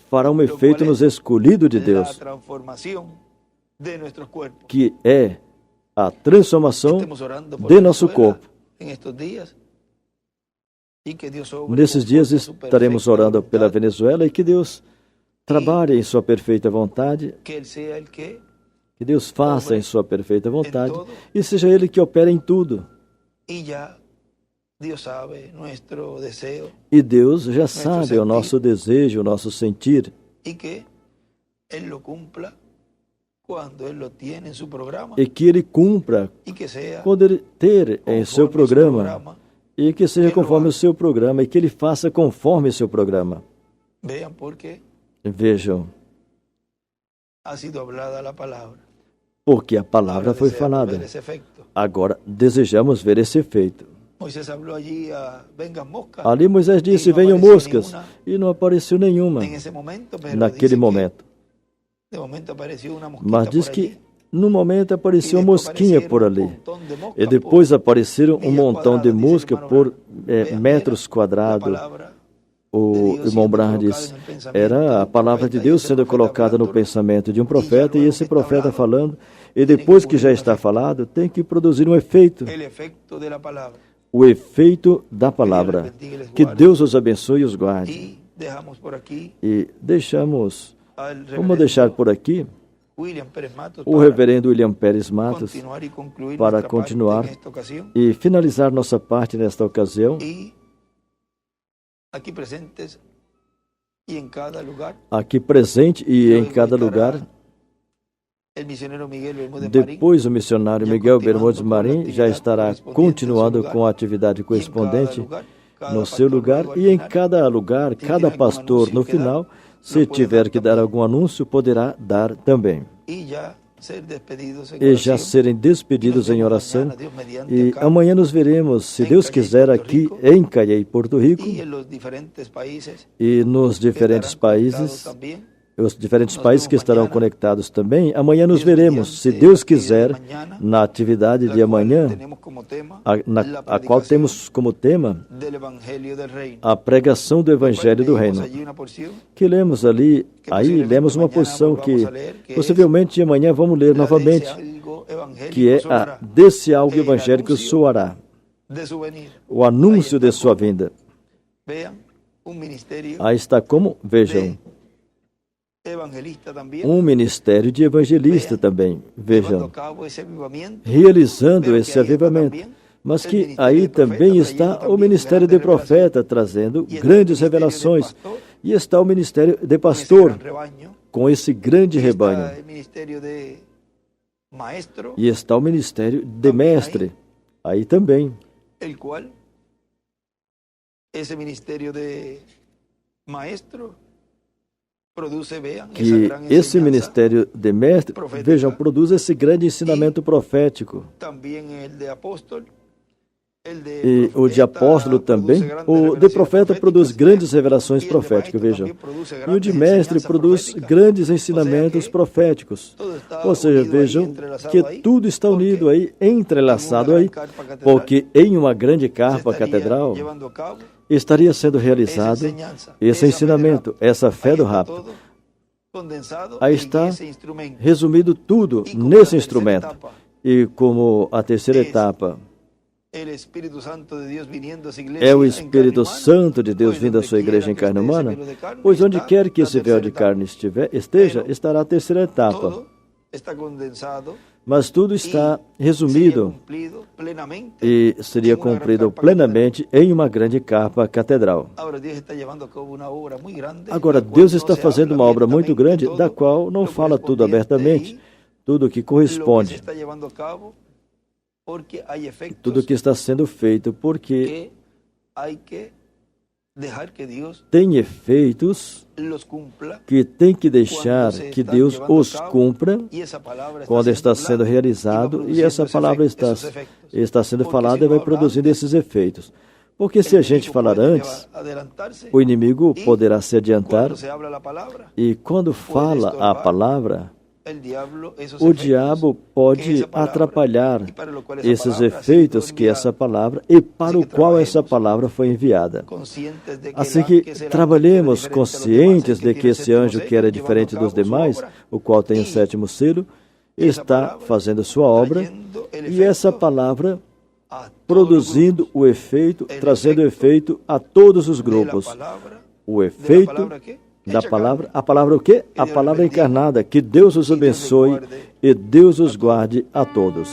fará um efeito nos escolhidos de Deus, que é a transformação de nosso corpo. Nesses dias estaremos orando pela Venezuela e que Deus trabalhe em sua perfeita vontade, que Deus faça em sua perfeita vontade e seja Ele que opera em tudo. E Deus já sabe o nosso desejo, o nosso sentir. E que Ele cumpra quando Ele ter em seu programa. E que seja conforme o seu programa. E que Ele faça conforme o seu programa. Vejam. Porque a palavra foi falada. Agora desejamos ver esse efeito. Ali Moisés disse, venham moscas, e não apareceu nenhuma naquele momento. Mas diz que no momento apareceu uma mosquinha por ali. E depois apareceram um montão de moscas por metros quadrados. O irmão Branham diz, era a palavra de Deus sendo colocada no pensamento de um profeta, e esse profeta falando, e depois que já está falado, tem que produzir um efeito. O efeito da palavra. Que Deus os abençoe e os guarde. E vamos deixar por aqui o reverendo William Pérez Matos para continuar e finalizar nossa parte nesta ocasião. Aqui presente e em cada lugar. Depois o missionário Miguel Bermudes Marim já estará continuando com a atividade correspondente no seu lugar, e em cada lugar, cada pastor no final, se tiver que dar algum anúncio, poderá dar também. E já serem despedidos em oração. E amanhã nos veremos, se Deus quiser, aqui em Cayey, Porto Rico, e nos diferentes países, os diferentes países que estarão conectados também. Amanhã nos veremos, se Deus quiser, na atividade de amanhã, a qual temos como tema a pregação do Evangelho do Reino. Que lemos ali, aí lemos uma porção que possivelmente amanhã vamos ler novamente. que é desse algo evangélico soará o anúncio de sua vinda. Aí está como, vejam, um ministério de evangelista também, vejam, realizando esse avivamento. Mas que aí também está o ministério de profeta, trazendo grandes revelações. E está o ministério de pastor, com esse grande rebanho. E está o ministério de mestre, aí também. Esse ministério de maestro que esse ministério de mestre, vejam, produz esse grande ensinamento profético. E o de apóstolo também, o de profeta produz grandes revelações proféticas, vejam. E o de mestre produz grandes ensinamentos proféticos. Ou seja, vejam que tudo está unido aí, entrelaçado aí, porque em uma grande carpa catedral estaria sendo realizado esse ensinamento, essa fé do rapto. Aí está resumido tudo nesse instrumento. E como a terceira etapa é o Espírito Santo de Deus vindo à sua igreja em carne humana, pois onde quer que esse véu de carne esteja, estará a terceira etapa. Mas tudo está resumido e seria cumprido plenamente em uma grande carpa catedral. Agora, Deus está fazendo uma obra muito grande, da qual não fala tudo abertamente, tudo o que corresponde, tudo o que está sendo feito, porque tem efeitos que tem que deixar que Deus os cumpra quando está sendo realizado, e essa palavra está sendo falada e vai produzindo esses efeitos. Porque se a gente falar antes, o inimigo poderá se adiantar, e quando fala a palavra, o diabo pode atrapalhar esses efeitos que essa palavra e para o qual essa palavra foi enviada. Assim que trabalhemos conscientes de que esse anjo, que era diferente dos demais, o qual tem o sétimo selo, está fazendo sua obra, e essa palavra produzindo o efeito, trazendo o efeito a todos os grupos. O efeito da palavra, a palavra o quê? A palavra encarnada. Que Deus os abençoe e Deus os guarde a todos.